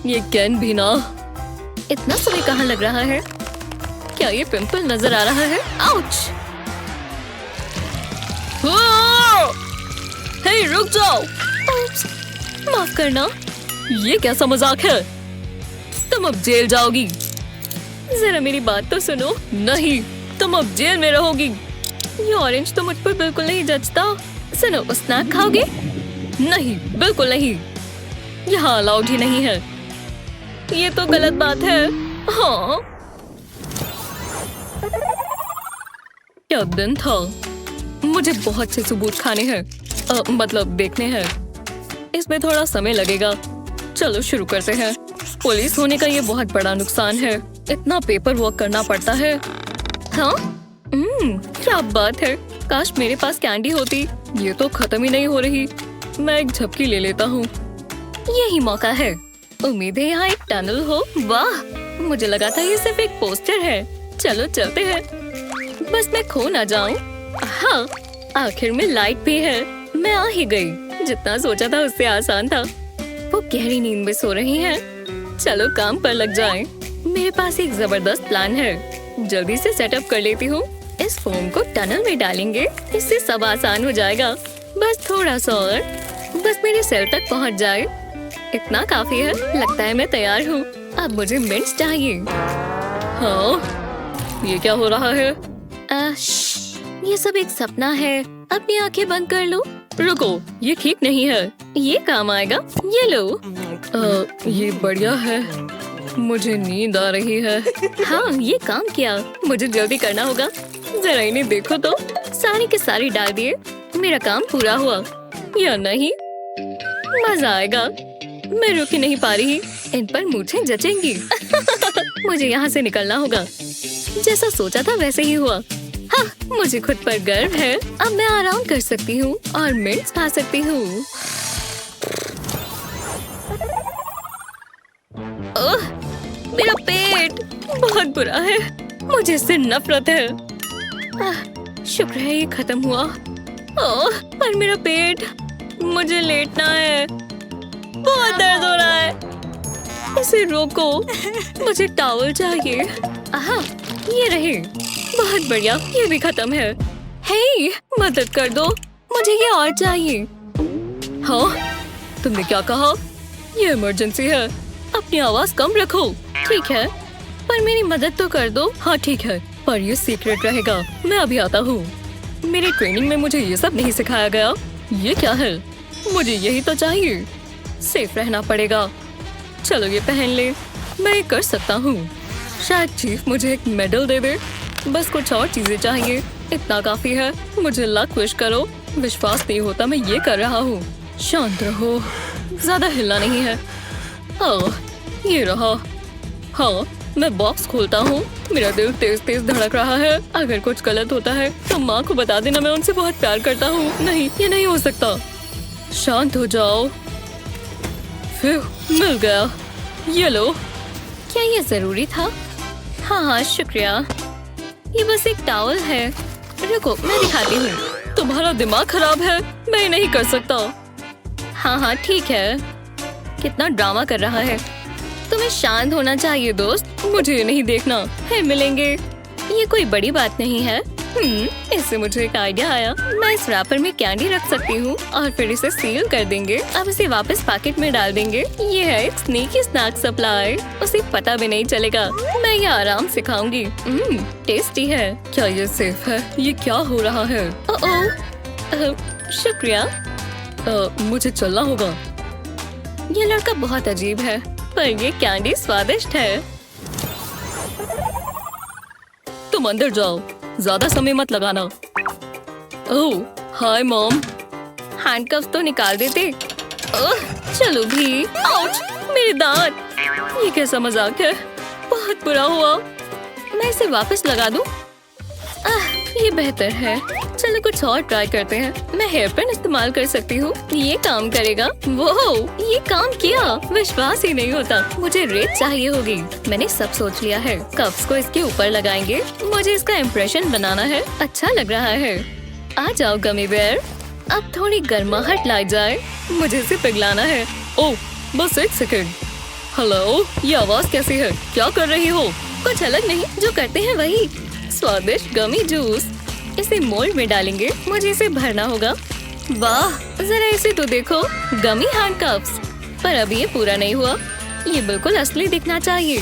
ये कैन भी ना। इतना समय कहाँ लग रहा है? क्या ये पिंपल नजर आ रहा है? आउच! हे रुक जाओ। ओप्स, माफ करना। ये कैसा मजाक है? तुम अब जेल जाओगी। जरा मेरी बात तो सुनो। नहीं, तुम अब जेल में रहोगी। ये ऑरेंज तो मुझ पर बिल्कुल नहीं जचता। सुनो, स्नैक खाओगे? नहीं, बिल्कुल नहीं। यहाँ अलाउड ही नहीं है। ये तो गलत बात है। हाँ, क्या दिन था। मुझे बहुत से सबूत खाने हैं, मतलब देखने हैं। इसमें थोड़ा समय लगेगा। चलो शुरू करते हैं। पुलिस होने का ये बहुत बड़ा नुकसान है। इतना पेपर वर्क करना पड़ता है। हाँ, क्या बात है। काश मेरे पास कैंडी होती। ये तो खत्म ही नहीं हो रही। मैं एक झपकी ले लेता हूँ। यही मौका है। उम्मीद है यहाँ एक टनल हो। वाह, मुझे लगा था ये सिर्फ एक पोस्टर है। चलो चलते हैं। बस मैं खो ना जाऊं। हाँ, आखिर में लाइट भी है। मैं आ ही गई। जितना सोचा था उससे आसान था। वो गहरी नींद में सो रही हैं। चलो काम पर लग जाएं। मेरे पास एक जबरदस्त प्लान है। जल्दी से सेटअप कर लेती हूँ। इस फोम को टनल में डालेंगे। इससे सब आसान हो जाएगा। बस थोड़ा सा और। बस मेरे सेल तक पहुँच जाए। इतना काफी है। लगता है मैं तैयार हूँ। अब मुझे मिंट्स चाहिए। हाँ, ये क्या हो रहा है? ये सब एक सपना है। अपनी आंखें बंद कर लो। रुको, ये ठीक नहीं है। ये काम आएगा। ये लो। ये बढ़िया है। मुझे नींद आ रही है। हाँ, ये काम किया। मुझे जल्दी करना होगा। जरा इन्हें देखो तो। सारी के सारी डाल दिए। मेरा काम पूरा हुआ या नहीं? मजा आएगा। मैं रुक ही नहीं पा रही। इन पर मूंछें जचेंगी। मुझे यहाँ से निकलना होगा। जैसा सोचा था वैसे ही हुआ। हाँ, मुझे खुद पर गर्व है। अब मैं आराम कर सकती हूँ और मिंट्स खा सकती हूँ। ओह, मेरा पेट बहुत बुरा है। मुझे इससे नफरत है। शुक्र है ये खत्म हुआ। ओह, पर मेरा पेट। मुझे लेटना है। बहुत दर्द हो रहा है। इसे रोको। मुझे टॉवल चाहिए। हाँ, ये रहे। बहुत बढ़िया, ये भी खत्म है। हे, मदद कर दो। मुझे ये और चाहिए। हाँ, तुमने क्या कहा? ये इमरजेंसी है। अपनी आवाज कम रखो। ठीक है, पर मेरी मदद तो कर दो। हाँ ठीक है, पर ये सीक्रेट रहेगा। मैं अभी आता हूँ। मेरी ट्रेनिंग में मुझे ये सब नहीं सिखाया गया। ये क्या है? मुझे यही तो चाहिए। सेफ रहना पड़ेगा। चलो ये पहन ले। मैं ये कर सकता हूँ। शायद चीफ मुझे एक मेडल दे दे। बस कुछ और चीजें चाहिए। इतना काफी है। मुझे लक विश करो। विश्वास नहीं होता मैं ये कर रहा हूँ। शांत रहो। ज्यादा हिलना नहीं है। ओह, ये रहा। हाँ, मैं बॉक्स खोलता हूँ। मेरा दिल तेज तेज धड़क रहा है। अगर कुछ गलत होता है तो माँ को बता देना। मैं उनसे बहुत प्यार करता हूँ। नहीं, ये नहीं हो सकता। शांत हो जाओ। फिर मिल गया। ये लो। क्या ये जरूरी था? हाँ, शुक्रिया। ये बस एक टॉवल है। रुको, मैं दिखाती हूँ। तुम्हारा दिमाग खराब है। मैं ये नहीं कर सकता। हाँ, ठीक है। कितना ड्रामा कर रहा है। तुम्हें शांत होना चाहिए दोस्त। मुझे नहीं देखना। फिर मिलेंगे। ये कोई बड़ी बात नहीं है। इससे मुझे एक आइडिया आया। मैं इस रैपर में कैंडी रख सकती हूँ और फिर इसे सील कर देंगे। अब इसे वापस पैकेट में डाल देंगे। ये है एक स्नीकी स्नैक सप्लाई। उसे पता भी नहीं चलेगा। मैं ये आराम से खाऊंगी। टेस्टी है। क्या ये सेफ है? ये क्या हो रहा है? शुक्रिया। मुझे चलना होगा। ये लड़का बहुत अजीब है, पर ये कैंडी स्वादिष्ट है। तुम अंदर जाओ। ज्यादा समय मत लगाना। ओह, हाय मॉम। हैंडकफ्स तो निकाल देते। ओह, चलो भी। आउच, मेरे दांत। ये कैसा मजाक है? बहुत बुरा हुआ। मैं इसे वापस लगा दूं? ये बेहतर है। चलो कुछ और ट्राई करते हैं। मैं हेयर पेन इस्तेमाल कर सकती हूँ। ये काम करेगा। वो ये काम किया। विश्वास ही नहीं होता। मुझे रेत चाहिए होगी। मैंने सब सोच लिया है। कप्स को इसके ऊपर लगाएंगे। मुझे इसका इम्प्रेशन बनाना है। अच्छा लग रहा है। आ जाओ गमी बेयर। अब थोड़ी गर्माहट लाई जाए। मुझे इसे पिघलाना है। ओह, बस एक सेकंड। हेलो, ये आवाज कैसी है? क्या कर रही हो? कुछ अलग नहीं, जो करते हैं वही। स्वादिष्ट गमी जूस। इसे मोल्ड में डालेंगे। मुझे इसे भरना होगा। वाह, जरा इसे तो देखो, गमी हैंडकफ्स। पर अभी ये पूरा नहीं हुआ। ये बिल्कुल असली दिखना चाहिए।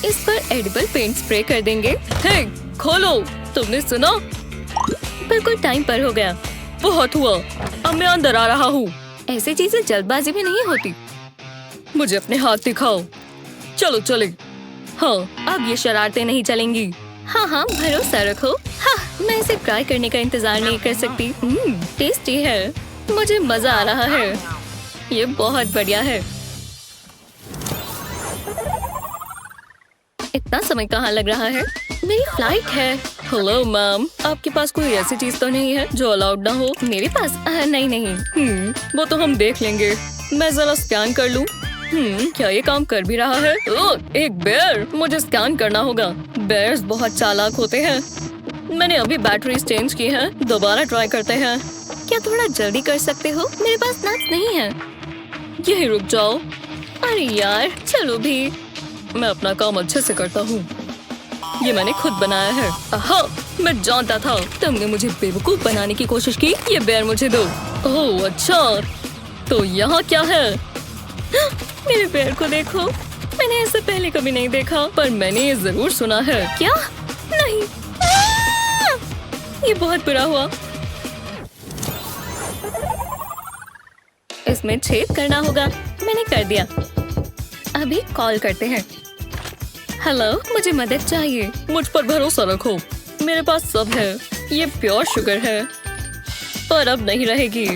इस पर एडिबल पेंट स्प्रे कर देंगे। हे, खोलो। तुमने सुना? बिल्कुल टाइम पर हो गया। बहुत हुआ, अब मैं अंदर आ रहा हूँ। ऐसी चीजें जल्दबाजी में नहीं होती। मुझे अपने हाथ दिखाओ। चलो चले। हाँ, अब ये शरारतें नहीं चलेंगी। हाँ हाँ, भरोसा रखो। हाँ, मैं इसे ट्राई करने का इंतजार नहीं कर सकती। टेस्टी है। मुझे मजा आ रहा है। ये बहुत बढ़िया है। इतना समय कहाँ लग रहा है? मेरी फ्लाइट है। हेलो मैम, आपके पास कोई ऐसी चीज तो नहीं है जो अलाउड ना हो? मेरे पास नहीं। वो तो हम देख लेंगे। मैं जरा स्कैन कर लूं। क्या ये काम कर भी रहा है? एक बेयर, मुझे स्कैन करना होगा। बेयर्स बहुत चालाक होते हैं। मैंने अभी बैटरी चेंज की है। दोबारा ट्राई करते हैं। क्या थोड़ा जल्दी कर सकते हो? मेरे पास नट्स नहीं है। यही रुक जाओ। अरे यार, चलो भी। मैं अपना काम अच्छे से करता हूँ। ये मैंने खुद बनाया है। आहा, मैं जानता था। तुमने मुझे बेवकूफ बनाने की कोशिश की। ये बेयर मुझे दो। ओह अच्छा, तो यहाँ क्या है? मेरे पैर को देखो। मैंने ऐसे पहले कभी नहीं देखा, पर मैंने ये जरूर सुना है। क्या? नहीं। ये बहुत बुरा हुआ। इसमें छेद करना होगा। मैंने कर दिया। अभी कॉल करते हैं। हेलो, मुझे मदद चाहिए। मुझ पर भरोसा रखो, मेरे पास सब है। ये प्योर शुगर है, पर अब नहीं रहेगी।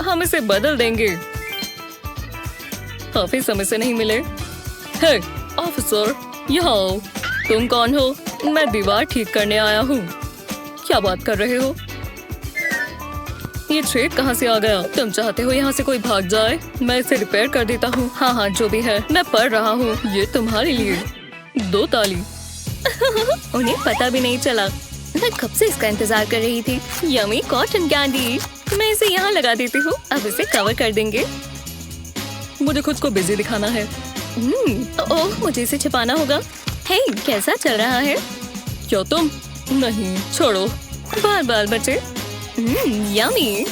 हम इसे बदल देंगे। काफी समय से नहीं मिले। हे ऑफिसर, यहाँ आओ। तुम कौन हो? मैं दीवार ठीक करने आया हूँ। क्या बात कर रहे हो? ये छेद कहाँ से आ गया? तुम चाहते हो यहाँ से कोई भाग जाए? मैं इसे रिपेयर कर देता हूँ। हाँ हाँ, जो भी है, मैं पढ़ रहा हूँ। ये तुम्हारे लिए 2 ताली। उन्हें पता भी नहीं चला। मैं कब से इसका इंतजार कर रही थी। Yummy cotton candy. मैं इसे यहाँ लगा देती हूँ। अब इसे कवर कर देंगे। मुझे खुद को बिजी दिखाना है। ओह, मुझे इसे छिपाना होगा। हे, कैसा चल रहा है? क्या तुम? नहीं, छोड़ो। बाल बाल बचे। यमी।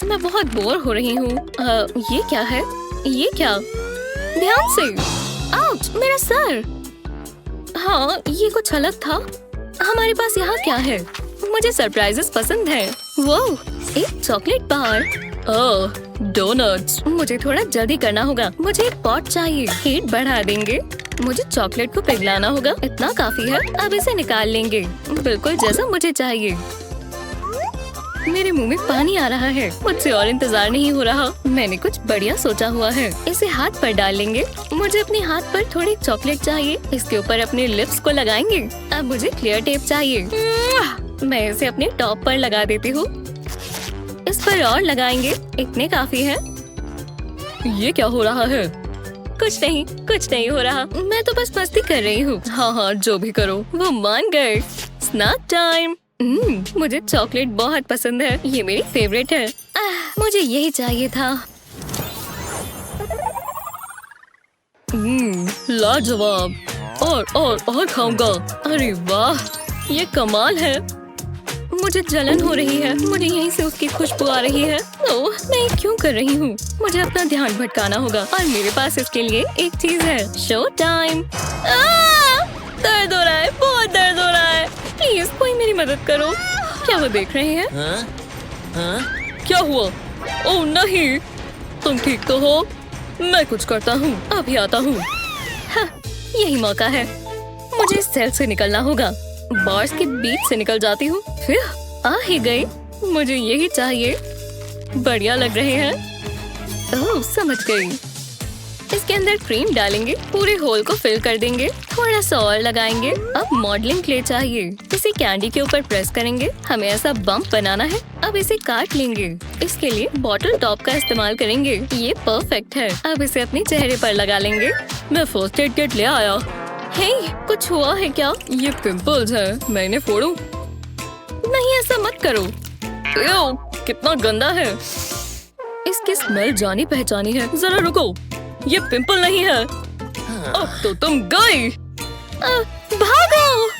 मैं बहुत बोर हो रही हूँ। ये क्या है? ये क्या? ध्यान से। आउच, मेरा सर। हाँ, ये कुछ अलग था। हमारे पास यहाँ क्या है? मुझे सरप्राइजेस पसंद है। वो एक चॉकलेट बार। डोनट्स। मुझे थोड़ा जल्दी करना होगा। मुझे एक पॉट चाहिए। हीट बढ़ा देंगे। मुझे चॉकलेट को पिघलाना होगा। इतना काफी है। अब इसे निकाल लेंगे, बिल्कुल जैसा मुझे चाहिए। मेरे मुंह में पानी आ रहा है। मुझसे और इंतजार नहीं हो रहा। मैंने कुछ बढ़िया सोचा हुआ है। इसे हाथ पर डाल लेंगे। मुझे अपने हाथ पर थोड़ी चॉकलेट चाहिए। इसके ऊपर अपने लिप्स को लगाएंगे। अब मुझे क्लियर टेप चाहिए। मैं इसे अपने टॉप पर लगा देती हूँ। इस पर और लगाएंगे। इतने काफी है। ये क्या हो रहा है? कुछ नहीं हो रहा। मैं तो बस मस्ती कर रही हूँ। हाँ हाँ, जो भी करो। वो मान गए। Snack time. मुझे चॉकलेट बहुत पसंद है। ये मेरी फेवरेट है। मुझे यही चाहिए था। लाजवाब। और खाऊंगा। अरे वाह, ये कमाल है। मुझे जलन हो रही है। मुझे यहीं से उसकी खुशबू आ रही है। ओह, मैं ये क्यों कर रही हूँ? मुझे अपना ध्यान भटकाना होगा और मेरे पास इसके लिए एक चीज है। Show time. दर्द हो रहा है, बहुत दर्द हो रहा है। प्लीज कोई मेरी मदद करो। क्या वो देख रहे हैं? क्या हुआ? ओह नहीं, तुम ठीक तो हो? मैं कुछ करता हूँ, अभी आता हूँ। हाँ, यही मौका है। मुझे इस सेल से निकलना होगा। बार्स के बीच से निकल जाती हूँ। फिर आ ही गई। मुझे यही चाहिए। बढ़िया लग रहे हैं। ओह, समझ गई। इसके अंदर क्रीम डालेंगे। पूरे होल को फिल कर देंगे। थोड़ा सा और लगाएंगे। अब मॉडलिंग क्ले चाहिए। इसे कैंडी के ऊपर प्रेस करेंगे। हमें ऐसा बम्प बनाना है। अब इसे काट लेंगे। इसके लिए बॉटल टॉप का इस्तेमाल करेंगे। ये परफेक्ट है। अब इसे अपने चेहरे पर लगा लेंगे। मैं फर्स्ट एड किट ले आया। हे, कुछ हुआ है क्या? ये पिंपल्स है। मैं इन्हें फोड़ूं? नहीं, ऐसा मत करो। कितना गंदा है। इसकी स्मेल जानी पहचानी है। जरा रुको, ये पिंपल नहीं है। अब तो तुम गई। भागो।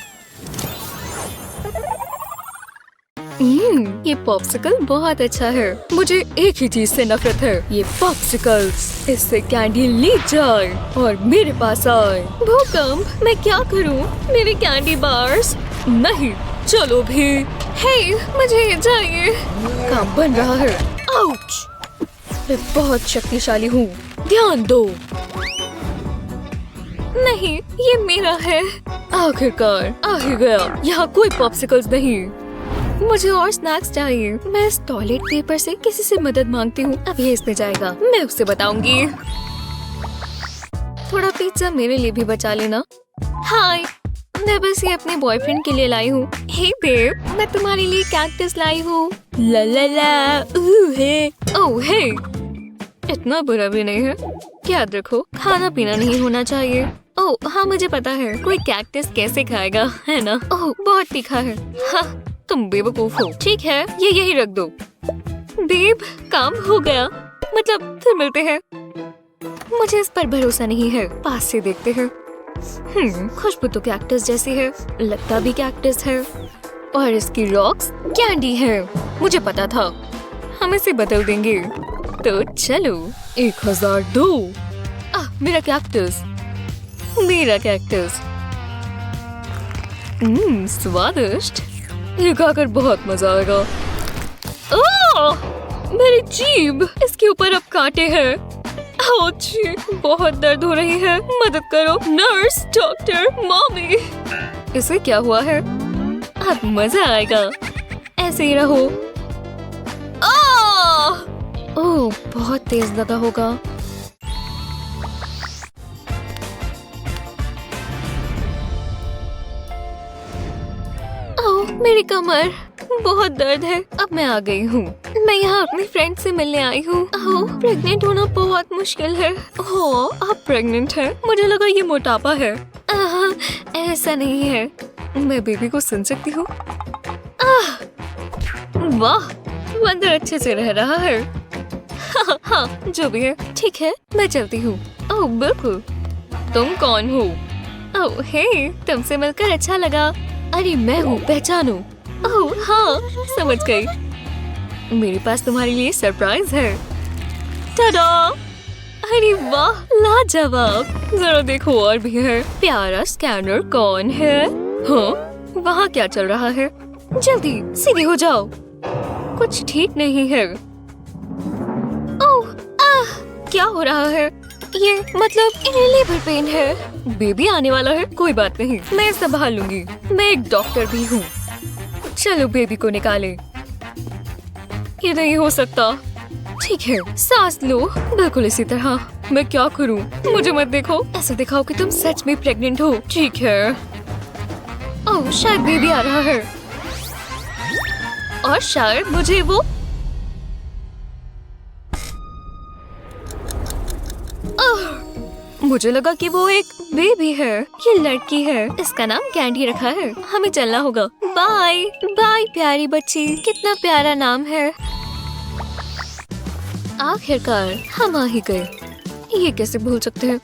ये पॉप्सिकल बहुत अच्छा है। मुझे एक ही चीज से नफरत है, ये पॉप्सिकल्स। इससे कैंडी लीक जाए और मेरे पास आए। भूकंप, मैं क्या करूं? मेरे कैंडी बार्स नहीं। चलो भी। हे, मुझे ये चाहिए। काम बन रहा है। आउच! मैं बहुत शक्तिशाली हूँ। ध्यान दो। नहीं, ये मेरा है। आखिरकार आ ही गया। यहाँ कोई पॉप्सिकल्स नहीं। मुझे और स्नैक्स चाहिए। मैं इस टॉयलेट पेपर से किसी से मदद मांगती हूँ। अब ये इसमें जाएगा। मैं उससे बताऊंगी। थोड़ा पिज्जा मेरे लिए भी बचा लेना। हाय, मैं बस ये अपने बॉयफ्रेंड के लिए लाई हूँ। हे बेब, मैं तुम्हारे लिए कैक्टस लाई हूँ। ला ला ला, ओह हे। इतना बुरा भी नहीं है। याद रखो, खाना पीना नहीं होना चाहिए। ओह हाँ, मुझे पता है। कोई कैक्टस कैसे खाएगा, है ना? ओह बहुत तीखा है। हाँ, तुम बेवकूफ हो। ठीक है, ये यही रख दो। बेब, काम हो गया। मतलब फिर मिलते हैं। मुझे इस पर भरोसा नहीं है। पास से देखते हैं। खुशबू तो कैक्टस जैसी है, लगता भी कैक्टस है। और इसकी रॉक्स कैंडी है। मुझे पता था। हम इसे बदल देंगे। तो चलो। 1002। मेरा कैक्टस। मेरा कैक्टस। स्वादिष्ट। ये खाकर बहुत मजा आएगा। ओह, मेरी जीभ। इसके ऊपर अब कांटे हैं। बहुत दर्द हो रही है। मदद करो नर्स, डॉक्टर, मम्मी। इसे क्या हुआ है? अब मजा आएगा। ऐसे ही रहो। ओह, बहुत तेज लगा होगा। ओह, मेरी कमर। बहुत दर्द है। अब मैं आ गई हूँ। मैं यहाँ अपनी फ्रेंड से मिलने आई हूँ। ओह, प्रेग्नेंट होना बहुत मुश्किल है। ओह, आप प्रेग्नेंट हैं? मुझे लगा ये मोटापा है। ऐसा नहीं है। मैं बेबी को सुन सकती हूँ। वाह, बंदर अच्छे से रह रहा है। हाँ, जो भी है। ठीक है, मैं चलती हूँ। ओह बिल्कुल। तुम कौन हो? ओह हे, तुमसे मिलकर अच्छा लगा। अरे मैं हूँ, पहचानो। ओह हाँ, समझ गई। मेरे पास तुम्हारे लिए सरप्राइज है। टाडा! अरे वाह, लाजवाब। जरा देखो, और भी है। प्यारा स्कैनर कौन है? हाँ, वहाँ क्या चल रहा है? जल्दी सीधे हो जाओ। कुछ ठीक नहीं है। ओह, क्या हो रहा है? ये मतलब इन्हें लेबर पेन है। बेबी आने वाला है। कोई बात नहीं, मैं संभाल लूंगी। मैं एक डॉक्टर भी हूँ। चलो बेबी को निकाले। ये नहीं हो सकता। ठीक है, सांस लो। बिल्कुल इसी तरह। मैं क्या करूँ? मुझे मत देखो। ऐसे दिखाओ कि तुम सच में प्रेग्नेंट हो। ठीक है। ओह, शायद बेबी आ रहा है। और शायद मुझे वो मुझे लगा कि वो एक बेबी है। ये लड़की है। इसका नाम कैंडी रखा है। हमें चलना होगा। बाय बाय प्यारी बच्ची। कितना प्यारा नाम है। आखिरकार हम आ ही गए। ये कैसे भूल सकते हैं?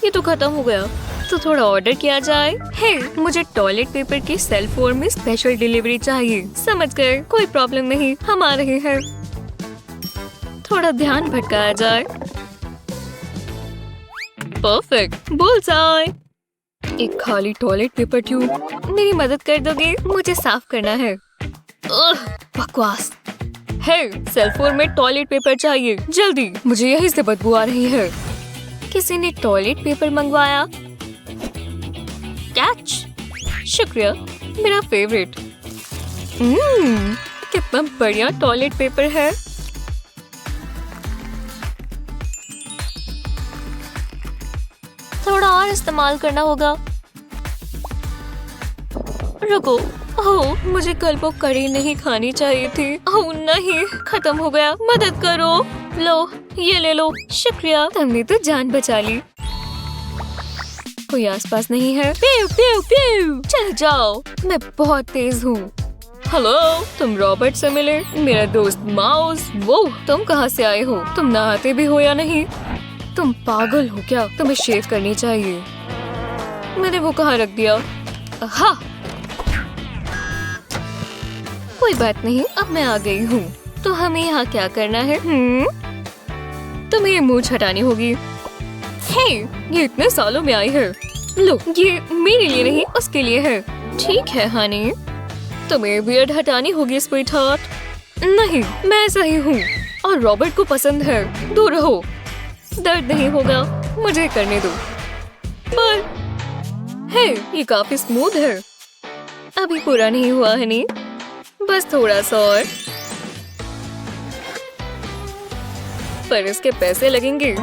ये तो खत्म हो गया। तो थोड़ा ऑर्डर किया जाए। हे, मुझे टॉयलेट पेपर की सेल्फ फॉर्म में स्पेशल डिलीवरी चाहिए। समझ गए, कोई प्रॉब्लम नहीं, हम आ रहे हैं। थोड़ा ध्यान भटकाया जाए। परफेक्ट, बुलसआई। एक खाली टॉयलेट पेपर ट्यूब। मेरी मदद कर दोगे? मुझे साफ करना है। बकवास। है, सेल्फ फॉर्म में टॉयलेट पेपर चाहिए, जल्दी। मुझे यहीं से बदबू आ रही है। किसी ने टॉयलेट पेपर मंगवाया। कैच। शुक्रिया, मेरा फेवरेट। कितना बढ़िया टॉयलेट पेपर है। थोड़ा और इस्तेमाल करना होगा। रुको। ओह, मुझे कल वो करी नहीं खानी चाहिए थी। ओह नहीं, खत्म हो गया। मदद करो। लो, ये ले लो। शुक्रिया, तुमने तो जान बचा ली। कोई आसपास नहीं है। प्यू प्यू प्यू। चल जाओ, मैं बहुत तेज हूँ। हेलो, तुम रॉबर्ट से मिले? मेरा दोस्त माउस। वो तुम कहाँ से आए हो? तुम नहाते भी हो या नहीं? तुम पागल हो क्या? तुम्हें शेव करनी चाहिए। मैंने वो कहाँ रख दिया? हाँ, कोई बात नहीं, अब मैं आ गई हूँ। तो हमें यहाँ क्या करना है? तुम्हें ये मूंछ हटानी होगी। हे, ये इतने सालों में आई है। लो, ये मेरे लिए नहीं, उसके लिए है। ठीक है हनी, तुम्हें बियर्ड हटानी होगी स्वीटहार्ट। नहीं, मैं ऐसा ही हूँ और रॉबर्ट को पसंद है। दूर रहो, दर्द नहीं होगा, मुझे करने दो। पर हे, ये काफी स्मूथ है। अभी पूरा नहीं हुआ हनी, बस थोड़ा सा और। पर इसके पैसे लगेंगे।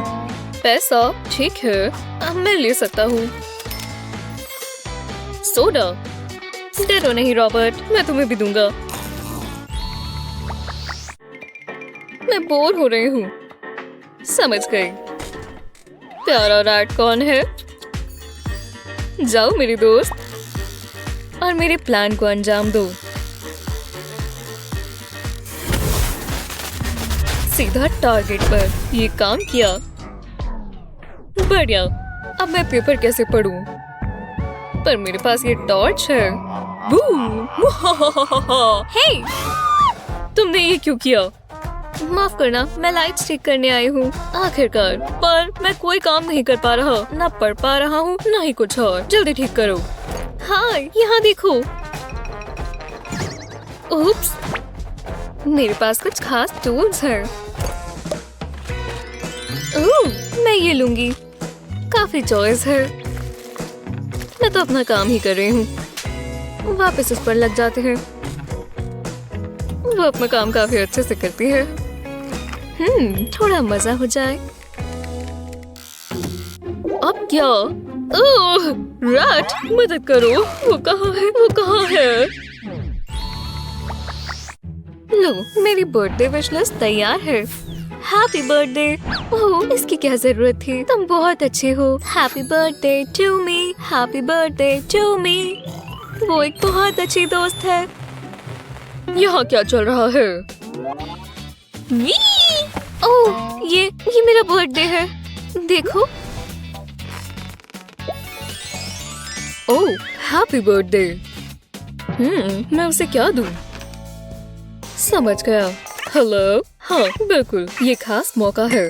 पैसा? ठीक है, अब मैं ले सकता हूँ। सोडा? डरो नहीं रॉबर्ट, मैं तुम्हें भी दूंगा। मैं बोर हो रही हूँ। समझ गई। प्यारा रैट कौन है? जाओ मेरी दोस्त और मेरे प्लान को अंजाम दो। सीधा टारगेट पर। ये काम किया। बढ़िया। अब मैं पेपर कैसे पढूं? पर मेरे पास ये टॉर्च है। हे, तुमने ये क्यों किया? माफ करना, मैं लाइट ठीक करने आई हूँ। आखिरकार, पर मैं कोई काम नहीं कर पा रहा। ना पढ़ पा रहा हूँ, ना ही कुछ और। जल्दी ठीक करो। हाँ, यहाँ देखो। उप्स, मेरे पास कुछ खास टूल्स हैं। ओह, मैं ये लूंगी। काफी चॉइस है। मैं तो अपना काम ही कर रही हूँ। वापस उस पर लग जाते हैं। वो अपना काम काफी अच्छे से करती है। थोड़ा मजा हो जाए। अब क्या? ओह, रैट, मदद करो। वो कहाँ है? वो कहाँ है? लो, मेरी बर्थडे विश लिस्ट तैयार है। Happy birthday. ओह, इसकी क्या जरूरत थी? तुम बहुत अच्छे हो। Happy birthday to me. Happy birthday to me. वो एक बहुत अच्छी दोस्त है। यहाँ क्या चल रहा है? ओह, ये मेरा बर्थडे है। देखो। ओह, हैप्पी बर्थडे। मैं उसे क्या दूं? समझ गया। हेलो। हाँ, बिल्कुल, ये खास मौका है।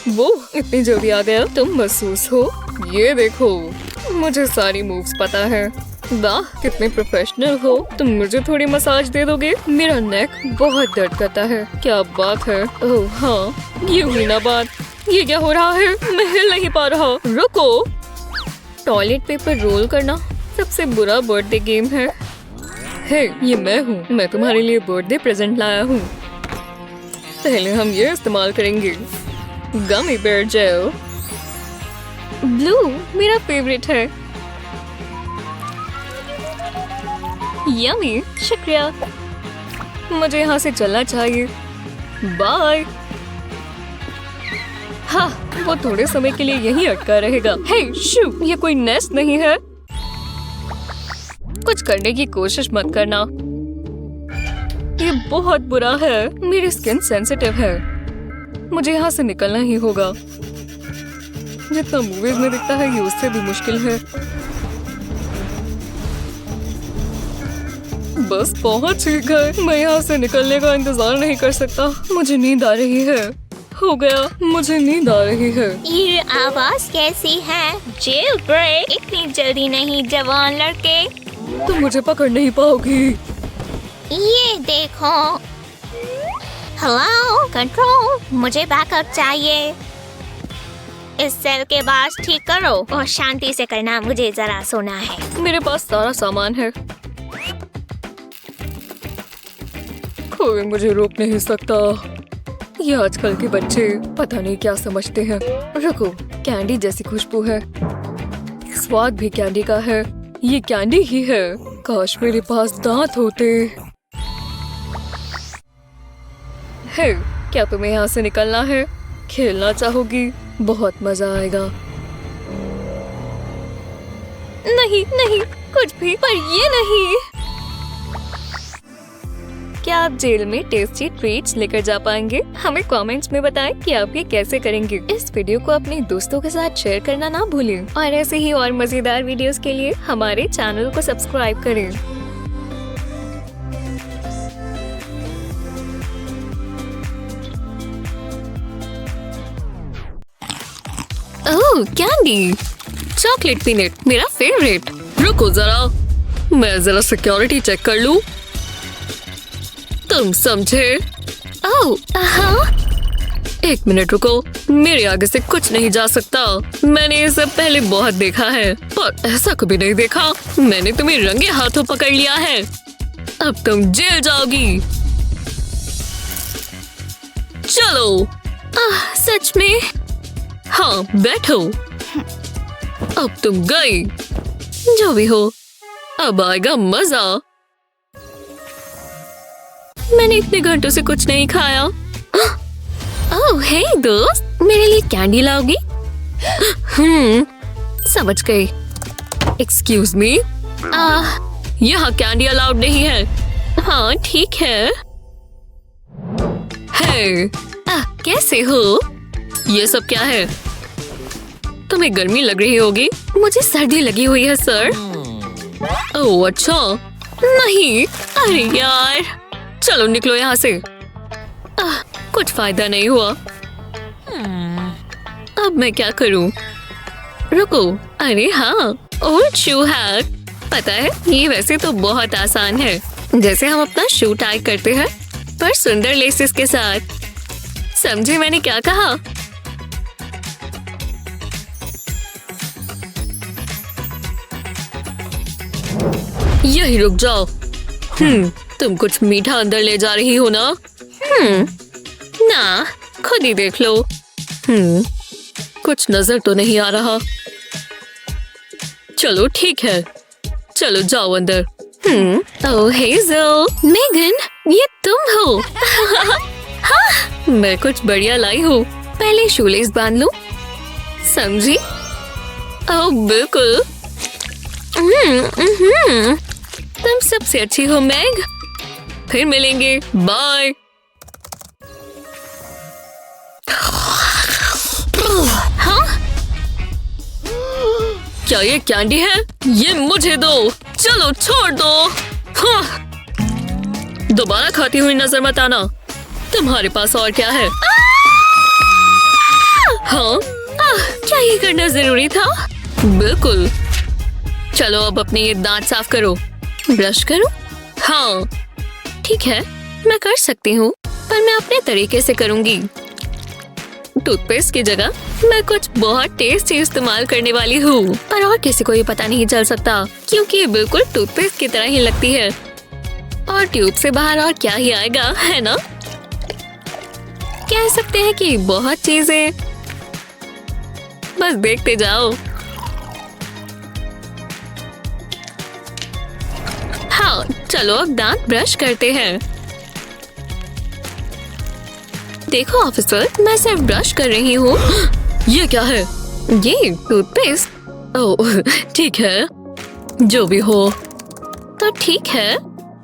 वो इतनी जल्दी आ गया। तुम महसूस हो? ये देखो, मुझे सारी मूव्स पता है। वाह, कितने प्रोफेशनल हो। तुम मुझे थोड़ी मसाज दे दोगे? मेरा नेक बहुत दर्द करता है। क्या बात है? ओह हाँ, ये हुई ना बात। ये क्या हो रहा है? मैं हिल नहीं पा रहा। रुको। टॉयलेट पेपर रोल करना सबसे बुरा बर्थडे गेम है। हे, ये मैं हूँ। मैं तुम्हारे लिए बर्थडे प्रेजेंट लाया हूँ। पहले हम ये इस्तेमाल करेंगे। Gummy bear gel. ब्लू मेरा फेवरेट है। यम्मी, शुक्रिया। मुझे यहाँ से चलना चाहिए। बाय। हाँ, वो थोड़े समय के लिए यहीं अटका रहेगा। हे, शू, ये कोई नेस्ट नहीं है। कुछ करने की कोशिश मत करना। ये बहुत बुरा है। मेरी स्किन सेंसिटिव है। मुझे यहाँ से निकलना ही होगा। जितना मूवीज में दिखता है, ये उससे भी मुश्किल है। बस पहुँच ही गए। मैं यहाँ से निकलने का इंतजार नहीं कर सकता। मुझे नींद आ रही है। हो गया, मुझे नींद आ रही है। ये आवाज कैसी है? Jail break. इतनी जल्दी नहीं जवान लड़के। तुम मुझे पकड़ नहीं पाओगी। ये देखो। हेलो कंट्रोल, मुझे बैकअप चाहिए। इस सेल के बास ठीक करो और शांति से करना। मुझे जरा सोना है। मेरे पास सारा सामान है। कोई मुझे रोक नहीं सकता। ये आजकल के बच्चे पता नहीं क्या समझते हैं। रुको, कैंडी जैसी खुशबू है। स्वाद भी कैंडी का है। ये कैंडी ही है। काश मेरे पास दांत होते। है, क्या तुम्हें यहाँ से निकलना है? खेलना चाहोगी? बहुत मजा आएगा। नहीं नहीं, कुछ भी, पर ये नहीं। क्या आप जेल में टेस्टी ट्रीट्स लेकर जा पाएंगे? हमें कमेंट्स में बताएं कि आप ये कैसे करेंगे। इस वीडियो को अपने दोस्तों के साथ शेयर करना ना भूलें और ऐसे ही और मजेदार वीडियोस के लिए हमारे चैनल को सब्सक्राइब करें। ओह, कैंडी, चॉकलेट पीनट, मेरा फेवरेट। रुको जरा, मैं जरा सिक्योरिटी चेक कर लूं। तुम समझे? ओह, हाँ। एक मिनट रुको, मेरे आगे से कुछ नहीं जा सकता। मैंने ये सब पहले बहुत देखा है, पर ऐसा कभी नहीं देखा। मैंने तुम्हें रंगे हाथों पकड़ लिया है। अब तुम जेल जाओगी। चलो। सच में? हाँ, बैठो। अब तुम गई। जो भी हो, अब आएगा मजा। मैंने इतने घंटों से कुछ नहीं खाया। ओह, हे दोस्त, मेरे लिए कैंडी लाओगी? समझ गई। एक्सक्यूज मी, यहाँ कैंडी अलाउड नहीं है। हाँ, ठीक है। हे, कैसे हो? ये सब क्या है? तुम्हें गर्मी लग रही होगी। मुझे सर्दी लगी हुई है सर। ओह अच्छा, नहीं। अरे यार, चलो निकलो यहाँ से। कुछ फायदा नहीं हुआ। अब मैं क्या करूं? रुको, अरे हाँ, ओल्ड शू हैक। पता है, ये वैसे तो बहुत आसान है। जैसे हम अपना शू टाई करते हैं, पर सुंदर लेसेस के साथ। समझे मैंने क्या कहा? यही रुक जाओ। तुम कुछ मीठा अंदर ले जा रही हो ना? ना, खुद ही देख लो। कुछ नजर तो नहीं आ रहा। चलो ठीक है, चलो जाओ अंदर। ओह हेज़ल, मेगन, ये तुम हो? हाँ, मैं कुछ बढ़िया लाई हूँ। पहले शूलेस बांध लूं, समझी? ओह बिल्कुल। तुम सबसे अच्छी हो मैग। फिर मिलेंगे, बाय। हाँ? क्या ये कैंडी है? ये मुझे दो। चलो छोड़ दो। हाँ। दोबारा खाती हुई नजर मत आना। तुम्हारे पास और क्या है? हाँ? क्या ये करना जरूरी था? बिल्कुल। चलो अब अपने ये दांत साफ करो। ब्रश करूं? हाँ, ठीक है, मैं कर सकती हूँ, पर मैं अपने तरीके से करूंगी। टूथपेस्ट की जगह मैं कुछ बहुत टेस्टी इस्तेमाल करने वाली हूँ, पर और किसी को ये पता नहीं चल सकता, क्योंकि ये बिल्कुल टूथपेस्ट की तरह ही लगती है। और ट्यूब से बाहर और क्या ही आएगा, है ना? कह सकते हैं कि बहुत चीजें। बस देखते जाओ। हाँ, चलो अब दांत ब्रश करते हैं। देखो ऑफिसर, मैं सिर्फ ब्रश कर रही हूँ। ये क्या है? ये टूथपेस्ट। ओह ठीक है, जो भी हो। तो ठीक है,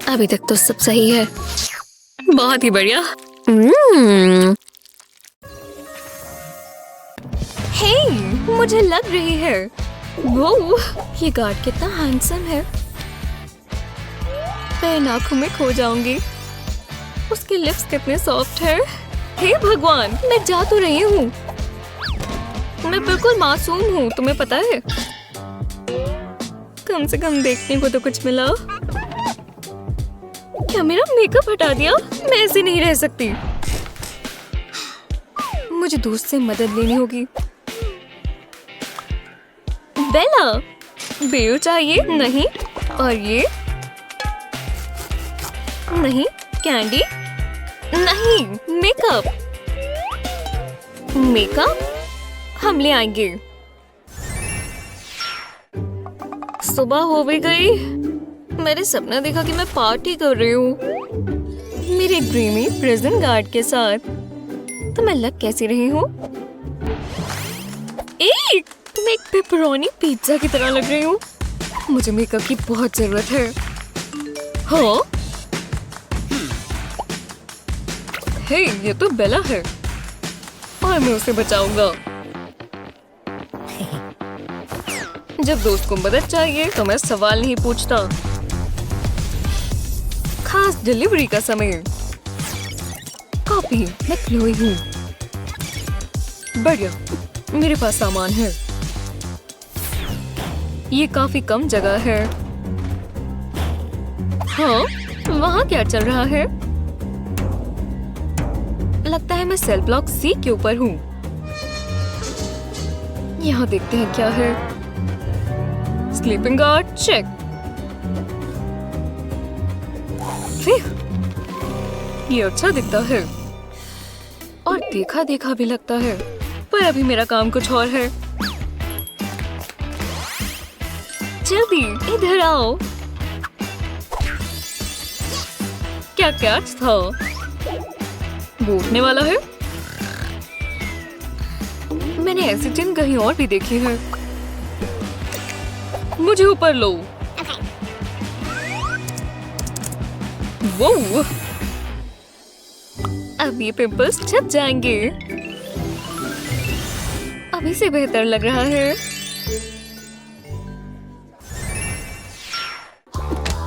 अभी तक तो सब सही है। बहुत ही बढ़िया। हे, मुझे लग रही है। वो, ये गार्ड कितना हैंडसम है। मैं इन आँखों में खो जाऊंगी। उसके लिप्स कितने सॉफ्ट है। हे भगवान, मैं जा तो रही हूँ। मैं बिल्कुल मासूम हूँ, तुम्हें पता है। कम से कम देखने को तो कुछ मिला। क्या मेरा मेकअप हटा दिया? मैं ऐसे नहीं रह सकती। मुझे दोस्त से मदद लेनी होगी। बेला, बेल चाहिए? नहीं। और ये नहीं। कैंडी नहीं। मेकअप हम ले आएंगे। सुबह हो भी गई। मैंने सपना देखा कि मैं पार्टी कर रही हूँ मेरे ड्रीमी प्रिजन गार्ड के साथ। तो मैं लग कैसी रही हूँ? तुम एक पेपरोनी पिज्जा की तरह लग रही हूँ। मुझे मेकअप की बहुत जरूरत है। हाँ, हे, ये तो बेला है और मैं उसे बचाऊंगा। जब दोस्त को मदद चाहिए तो मैं सवाल नहीं पूछता। खास डिलीवरी का समय। कॉपी, मैं क्लोई हूँ। बढ़िया, मेरे पास सामान है। ये काफी कम जगह है। हाँ, वहाँ क्या चल रहा है? लगता है मैं सेल ब्लॉक सी के ऊपर हूँ। यहाँ देखते हैं क्या है। Sleeping guard check. ये अच्छा दिखता है और देखा देखा भी लगता है, पर अभी मेरा काम कुछ और है। जल्दी इधर आओ। क्या कैच था? वो उठने वाला है? मैंने ऐसी चिन्ह कहीं और भी देखी है। मुझे ऊपर लो। वो अब ये पिंपल्स छप जाएंगे। अभी से बेहतर लग रहा है।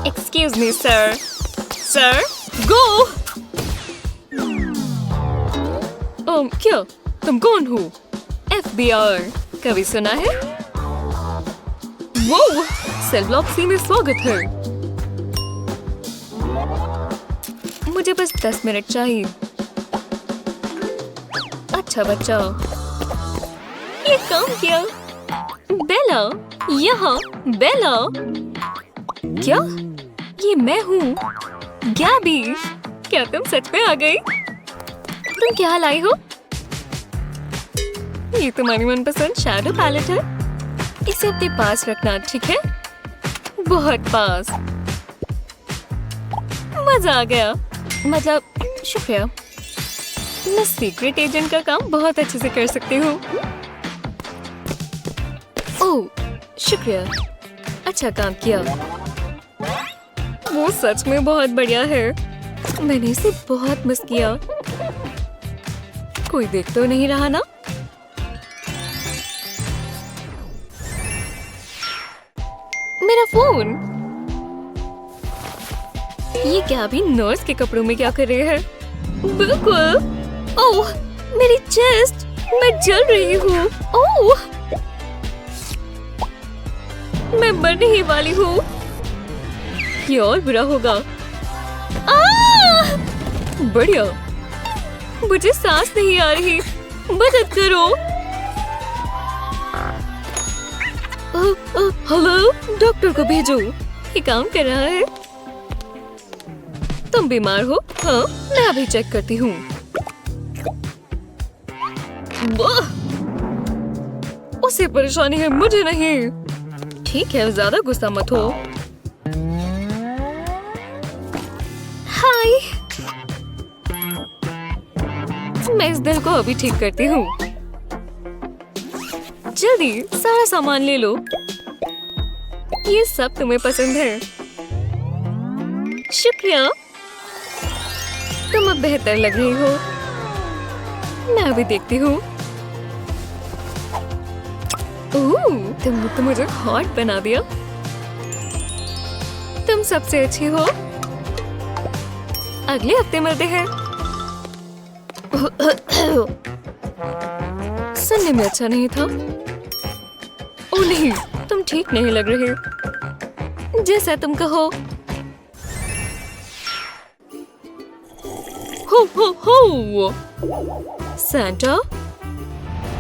Excuse me sir. सर, गो। क्या? तुम कौन हो? FBI। कभी सुना है? वो सेल ब्लॉक सी में स्वागत है। मुझे बस 10 मिनट चाहिए। अच्छा बच्चा, ये काम किया। बेला, यहाँ बेला। क्या? ये मैं हूँ, गैबी। क्या तुम सच में आ गई? तुम क्या लाई हो? ये तुम्हारी मनपसंद शैडो पैलेट है। इसे अपने पास रखना, ठीक है? बहुत पास। मजा आ गया। मतलब शुक्रिया। मैं सीक्रेट एजेंट का काम बहुत अच्छे से कर सकती हूँ। ओह, शुक्रिया। अच्छा काम किया। वो सच में बहुत बढ़िया है। मैंने इसे बहुत मिस किया। कोई देख तो नहीं रहा ना? मेरा फोन। ये क्या भी नर्स के कपड़ों में क्या कर रहे हैं? बिल्कुल। ओह, मेरी चेस्ट। मैं जल रही हूँ। ओह, मैं मरने ही वाली हूँ। ये और बुरा होगा। बढ़िया। मुझे सांस नहीं आ रही। मदद करो। हेलो, डॉक्टर को भेजो। ये काम कर रहा है। तुम बीमार हो? हाँ, मैं अभी चेक करती हूँ। उसे परेशानी है, मुझे नहीं। ठीक है, ज्यादा गुस्सा मत हो। हाय, मैं इस दिल को अभी ठीक करती हूँ। जल्दी सारा सामान ले लो। ये सब तुम्हें पसंद है। शुक्रिया। तुम अब बेहतर लग रही हो। मैं अभी देखती हूँ। तुमने तो मुझे हॉट बना दिया। तुम सबसे अच्छी हो। अगले हफ्ते मिलते हैं। सुनने में अच्छा नहीं था। ओ नहीं, तुम ठीक नहीं लग रहे। जैसा तुम कहो। हो। सैंटा,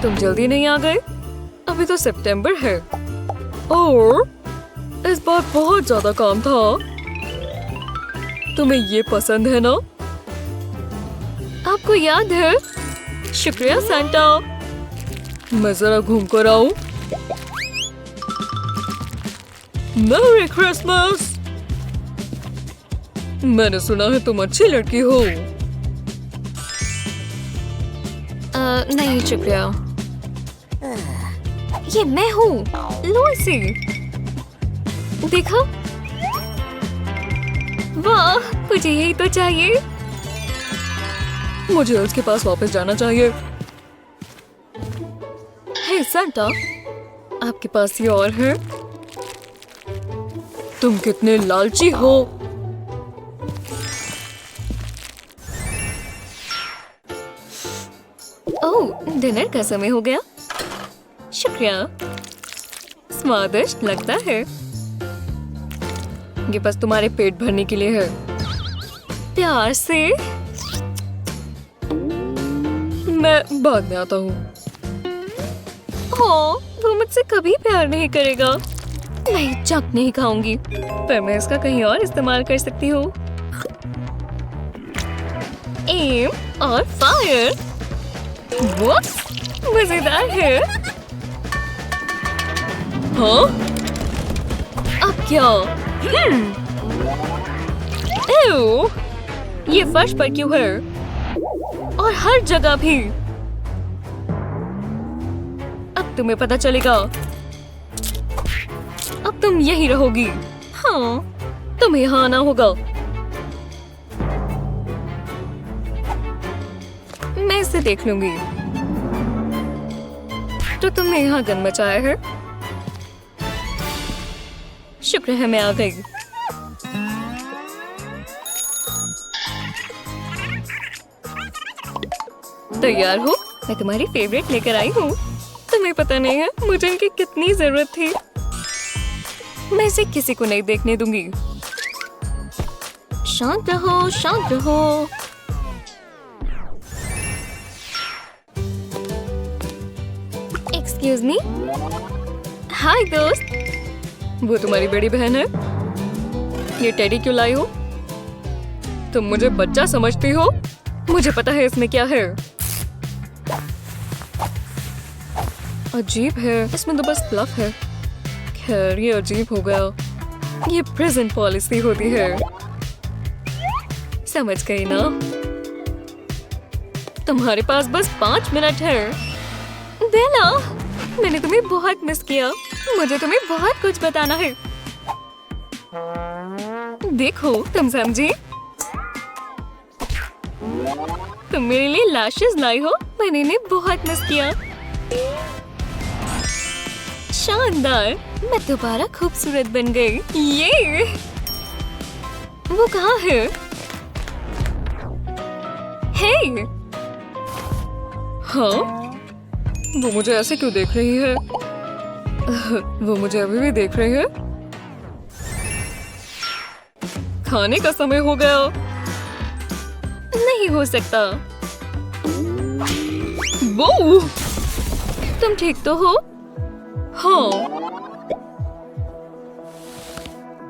तुम जल्दी नहीं आ गए? अभी तो सितंबर है और इस बार बहुत ज्यादा काम था। तुम्हें ये पसंद है ना? आपको याद है? शुक्रिया सैंटा। मैं जरा घूम कर आऊं। Merry Christmas. मैंने सुना है तुम अच्छी लड़की हो। नहीं शुक्रिया। ये मैं हूँ, लूसी। देखो। वाह, मुझे यही तो चाहिए। मुझे उसके पास वापस जाना चाहिए। हे सांता, आपके पास ये और है? तुम कितने लालची हो। ओह, डिनर का समय हो गया। शुक्रिया, स्वादिष्ट लगता है। ये बस तुम्हारे पेट भरने के लिए है। प्यार से। मैं बाद में आता हूँ। हाँ, वो मुझसे कभी प्यार नहीं करेगा। मैं जंक नहीं खाऊंगी, पर मैं इसका कहीं और इस्तेमाल कर सकती हूँ। एम और फायर। वो मजेदार है। हाँ? अब क्या? एव, ये फर्श पर क्यों है? और हर जगह भी। अब तुम्हें पता चलेगा। अब तुम यही रहोगी। हाँ, तुम्हें यहाँ आना होगा। मैं इसे देख लूंगी। तो तुमने यहाँ गंद मचाया है। शुक्र है मैं आ गई। तैयार हो? मैं तुम्हारी फेवरेट लेकर आई हूँ। तुम्हें पता नहीं है मुझे इनकी कितनी जरूरत थी। मैं इसे किसी को नहीं देखने दूंगी। शांत रहो, शांत रहो। Excuse me. हाय दोस्त। वो तुम्हारी बड़ी बहन है। ये टेडी क्यों लाई हो? तुम मुझे बच्चा समझती हो? मुझे पता है इसमें क्या है। अजीब है, इसमें तो बस फ्लफ है। खैर, ये अजीब हो गया। ये प्रेजेंट पॉलिसी होती है। समझ गई ना? तुम्हारे पास बस 5 मिनट है। बेला, मैंने तुम्हें बहुत मिस किया। मुझे तुम्हें बहुत कुछ बताना है। देखो, तुम समझी? तुम मेरे लिए लैशेस लाई हो। मैंने इन्हें बहुत मिस किया। शानदार, मैं दोबारा खूबसूरत बन गई। ये वो कहाँ है? हे, हाँ, वो मुझे ऐसे क्यों देख रही है? वो मुझे अभी भी देख रही है। खाने का समय हो गया। नहीं हो सकता। वो, तुम ठीक तो हो? हाँ।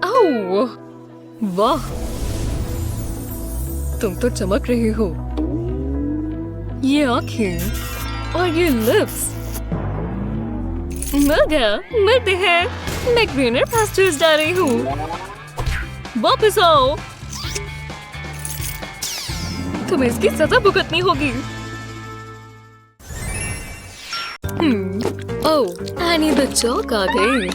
आओ, वाह, तुम तो चमक रही हो। ये आंखें और ये लिप्स। मिल गया, मिलते हैं। मैं ग्रीनर पास्टर्स जा रही हूँ। वापस आओ। तुम्हें इसकी सजा भुगतनी होगी। ओह, एनी द जॉक आ गई।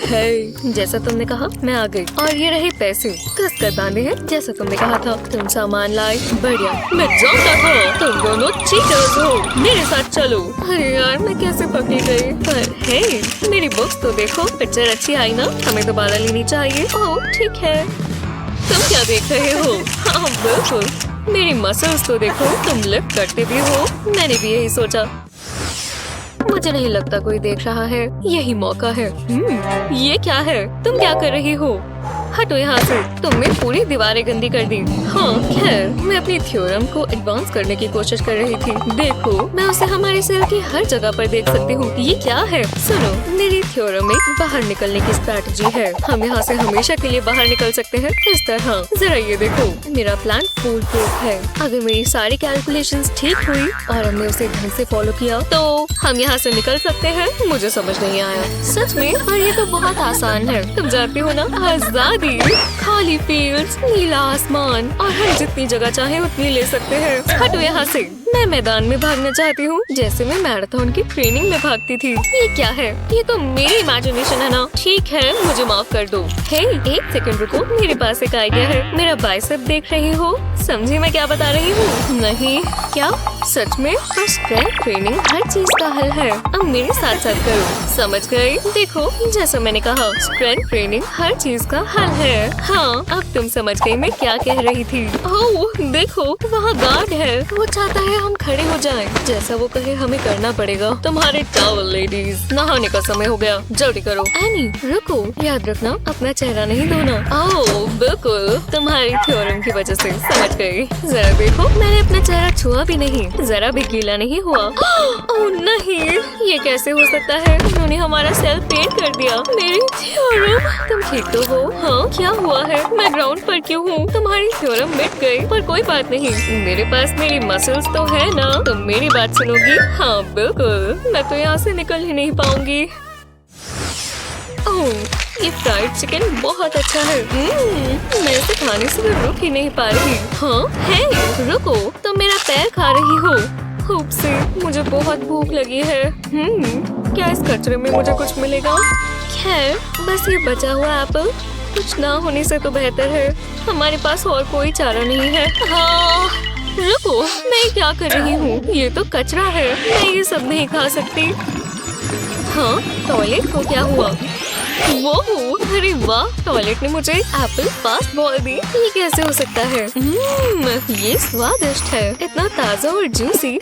हे, जैसा तुमने कहा मैं आ गई। और ये रहे पैसे, कस कर बांधे हैं जैसा तुमने कहा था। तुम सामान लाए, बढ़िया। मैं जानता था तुम दोनों चीटर्स हो। मेरे साथ चलो। अरे यार, मैं कैसे पकड़ी गई? पर हे, मेरी बुक्स तो देखो। पिक्चर अच्छी आई ना? हमें दोबारा लेनी चाहिए। ओह ठीक है। तुम क्या देख रहे हो? हाँ बिल्कुल। मेरी मसल्स तो देखो। तुम लिफ्ट करते भी हो। मैंने भी यही सोचा। मुझे नहीं लगता कोई देख रहा है। यही मौका है। ये क्या है? तुम क्या कर रही हो? हटो यहाँ से। तुमने पूरी दीवारें गंदी कर दी। हाँ खैर, मैं अपनी थ्योरम को एडवांस करने की कोशिश कर रही थी। देखो, मैं उसे हमारे सेल की हर जगह पर देख सकती हूँ। ये क्या है? सुनो, मेरी थ्योरम में बाहर निकलने की स्ट्रैटेजी है। हम यहाँ से हमेशा के लिए बाहर निकल सकते हैं इस तरह। जरा ये देखो, मेरा प्लान फूल प्रूफ है। अगर मेरी सारी कैलकुलेशंस ठीक हुई और हमने उसे ढंग से फॉलो किया तो हम यहाँ से निकल सकते हैं। मुझे समझ नहीं आया सच में, पर ये तो बहुत आसान है। तुम जानती हो ना, आजादी, खाली फील्ड्स, नीला आसमान और हम जितनी जगह चाहे उतनी ले सकते हैं। हटो यहाँ से। मैं मैदान में भागना चाहती हूँ जैसे मैं मैराथन की ट्रेनिंग में भागती थी। ये क्या है? ये तो मेरी इमेजिनेशन है ना। ठीक है, मुझे माफ कर दो। हे, एक सेकंड रुको, मेरे पास एक आइडिया है। मेरा बाइसेप देख रही हो? समझी मैं क्या बता रही हूँ? नहीं। क्या? सच में? तो स्ट्रेंथ ट्रेनिंग हर चीज का हल है। अब मेरे साथ साथ करो। समझ गई? देखो, जैसा मैंने कहा, स्ट्रेंथ ट्रेनिंग हर चीज का हल है। हाँ, अब तुम समझ गई मैं क्या कह रही थी। ओह, देखो, वहाँ गार्ड है। वो चाहता है हम खड़े हो जाएं। जैसा वो कहे हमें करना पड़ेगा। तुम्हारे टॉवल लेडीज, नहाने का समय हो गया, जल्दी करो। एनी, रुको, याद रखना अपना चेहरा नहीं धोना। ओह, बिल्कुल, तुम्हारी थ्योरम की वजह से समझ गई। जरा देखो, मैंने अपना चेहरा छुआ भी नहीं, जरा भी गीला नहीं हुआ। ओह नहीं, ये कैसे हो सकता है? उन्होंने हमारा सेल पेंट कर दिया। मेरी थ्योरम, तुम ठीक तो हो? हाँ, क्या हुआ है? मैं ग्राउंड पर क्यों हूँ? तुम्हारी थ्योरम मिट गई, पर कोई बात नहीं, मेरे पास मेरी मसल्स तो है ना। तुम मेरी बात सुनोगी? हाँ बिल्कुल, मैं तो यहाँ से निकल ही नहीं पाऊंगी। ओह, ये फ्राइड चिकन बहुत अच्छा है। मैं इसे खाने से भी रुक ही नहीं पा रही। हाँ, हे, रुको, तुम मेरा पैर खा रही हो। खूब से, मुझे बहुत भूख लगी है। क्या इस कचरे में मुझे कुछ मिलेगा? खैर, बस ये बचा हुआ एप्पल, कुछ ना होने से तो बेहतर है। हमारे पास और कोई चारा नहीं है। हाँ, रुको, मैं क्या कर रही हूँ? ये तो कचरा है, मैं ये सब नहीं खा सकती। हाँ, टॉयलेट को क्या हुआ? वो, अरे वाह, टॉयलेट ने मुझे एप्पल फास्ट बॉल दी। ये कैसे हो सकता है? ये स्वादिष्ट है, इतना ताजा और जूसी।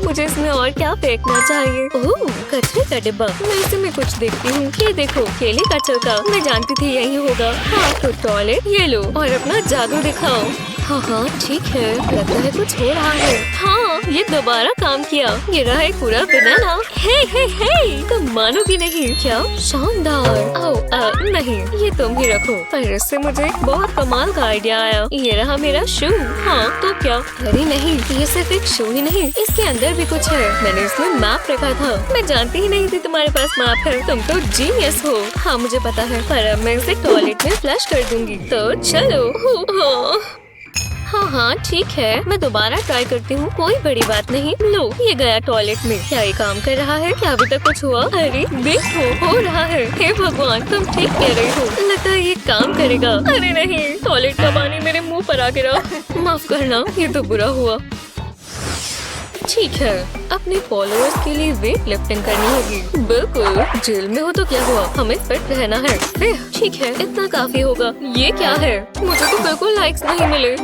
मुझे इसमें और क्या फेंकना चाहिए? ओह, कचरे का डिब्बा। मैं इसे में कुछ देखती हूँ। ये देखो, केले का छिलका। मैं जानती थी यही होगा। हाँ, तो टॉयलेट, ये लो और अपना जादू दिखाओ। हाँ हाँ, ठीक है, लगता है कुछ हो रहा है। हाँ, ये दोबारा काम किया। ये रहा एक पूरा बनाना। हे, तुम मानोगी नहीं। क्या शानदार। नहीं, ये तुम ही रखो। पर इससे मुझे एक बहुत कमाल का आइडिया आया। ये रहा मेरा शू। हाँ, तो क्या? अरे नहीं, ये सिर्फ एक शू ही नहीं, इसके अंदर भी कुछ है। मैंने इसमें मैप रखा था। मैं जानती ही नहीं थी तुम्हारे पास मैप है। तुम तो जीनियस हो। हाँ, मुझे पता है, पर अब मैं इसे टॉयलेट में फ्लश कर दूंगी। तो चलो। हाँ, ठीक है, मैं दोबारा ट्राई करती हूँ। कोई बड़ी बात नहीं। लो, ये गया टॉयलेट में। क्या ये काम कर रहा है? क्या अभी तक कुछ हुआ? अरे देखो, हो रहा है। हे भगवान, तुम ठीक कह रही हो। लगता है ये काम करेगा। अरे नहीं, टॉयलेट का पानी मेरे मुंह पर आ गिरा। माफ करना, ये तो बुरा हुआ। ठीक है, अपने फॉलोअर्स के लिए वेट लिफ्टिंग करनी होगी। बिल्कुल, जेल में हो तो क्या हुआ, हमें फिट रहना है। ठीक है, इतना काफी होगा। ये क्या है? मुझे तो बिल्कुल लाइक्स नहीं मिले।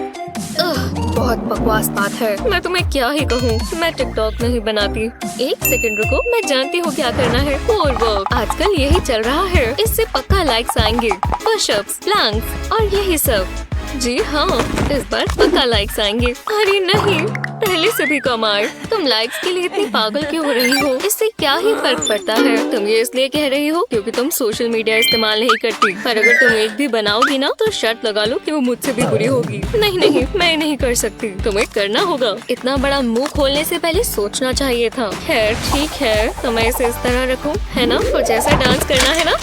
बहुत बकवास बात है। मैं तुम्हें क्या ही कहूँ, मैं टिकटॉक नहीं बनाती। एक सेकंड रुको, मैं जानती हूँ क्या करना है। कोर वर्क, आजकल यही चल रहा है। इससे पक्का लाइक्स आएंगे। पुशअप्स, प्लैंक्स और यही सब। जी हाँ, इस बार पक्का लाइक्स आएंगे। अरे नहीं, पहले से भी कम आए। तुम लाइक्स के लिए इतनी पागल क्यों हो रही हो? इससे क्या ही फर्क पड़ता है? तुम ये इसलिए कह रही हो क्योंकि तुम सोशल मीडिया इस्तेमाल नहीं करती। पर अगर तुम एक भी बनाओगी ना, तो शर्त लगा लो कि वो मुझसे भी बुरी होगी। नहीं, मैं नहीं कर सकती। तुम्हें करना होगा। इतना बड़ा मुंह खोलने से पहले सोचना चाहिए था। खैर, ठीक है, तो मैं इसे इस तरह रखूं, है ना? कुछ ऐसा डांस करना है ना?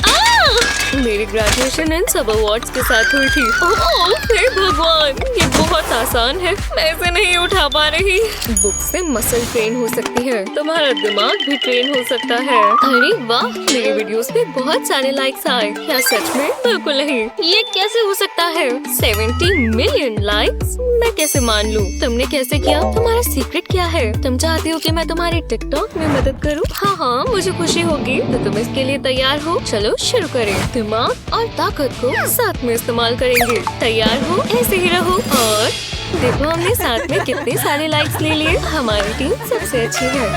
मेरी ग्रेजुएशन इन सब अवार्ड्स के साथ हुई थी। ओह, हे भगवान, ये बहुत आसान है। मैं इसे नहीं उठा पा रही। बुक से मसल ट्रेन हो सकती है, तुम्हारा दिमाग भी ट्रेन हो सकता है। अरे वाह, मेरी वीडियोस पे बहुत सारे लाइक्स आए। क्या सच में? बिल्कुल नहीं। ये कैसे हो सकता है? 70 मिलियन लाइक्स? मैं कैसे मान लूं? तुमने कैसे किया? तुम्हारा सीक्रेट क्या है? तुम चाहती हो कि मैं तुम्हारी टिकटॉक में मदद करूं? हाँ, मुझे खुशी होगी। तो तुम इसके लिए तैयार हो? चलो शुरू करें। दिमाग और ताकत को साथ में इस्तेमाल करेंगे। तैयार हो? ऐसे ही रहो। और देखो, हमने साथ में कितने सारे लाइक्स ले लिए। हमारी टीम सबसे अच्छी है।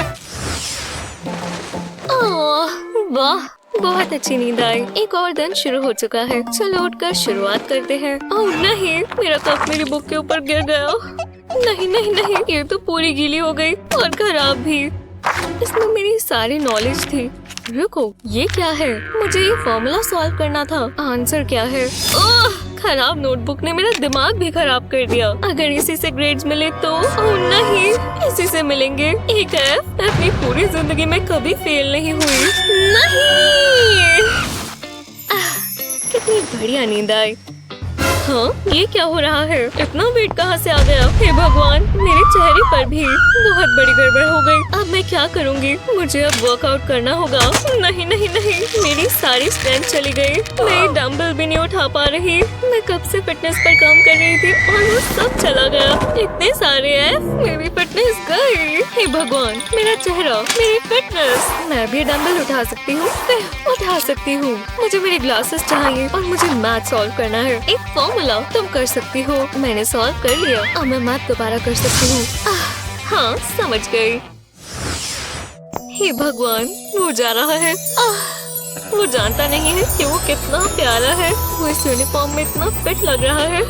वाह, बहुत अच्छी नींद आई। एक और दिन शुरू हो चुका है। चलो उठकर शुरुआत करते हैं। ओह नहीं, मेरा कप मेरी बुक के ऊपर गिर गया। नहीं, ये तो पूरी गीली हो गई और खराब भी। इसमें मेरी सारी नॉलेज थी। रुको, ये क्या है? मुझे ये फॉर्मूला सॉल्व करना था। आंसर क्या है? ओह, खराब नोटबुक ने मेरा दिमाग भी खराब कर दिया। अगर इसी से ग्रेड्स मिले तो? ओह नहीं, इसी से मिलेंगे। एक F। मैं अपनी पूरी जिंदगी में कभी फेल नहीं हुई। नहीं, कितनी बढ़िया नींद आई। हाँ, ये क्या हो रहा है? इतना वेट कहाँ से आ गया? हे भगवान, मेरे चेहरे पर भी बहुत बड़ी गड़बड़ हो गई। अब मैं क्या करूँगी? मुझे अब वर्कआउट करना होगा। नहीं नहीं नहीं, मेरी सारी स्ट्रेंथ चली गई। मैं डंबल भी नहीं उठा पा रही। मैं कब से फिटनेस पर काम कर रही थी और वो सब चला गया। इतने सारे हैं, मेरी फिटनेस गई। हे भगवान, मेरा चेहरा, मेरी फिटनेस। मैं भी डंबल उठा सकती हूँ, उठा सकती हूँ। मुझे मेरे ग्लासेस चाहिए और मुझे मैथ सॉल्व करना है। एक फॉर्मूला तुम कर सकती हो। मैंने सॉल्व कर लिया। अब मैं मैथ दोबारा कर सकती हूँ। हाँ, समझ गई। हे भगवान, वो जा रहा है। वो जानता नहीं है कि वो कितना प्यारा है। वो इस यूनिफॉर्म में इतना फिट लग रहा है।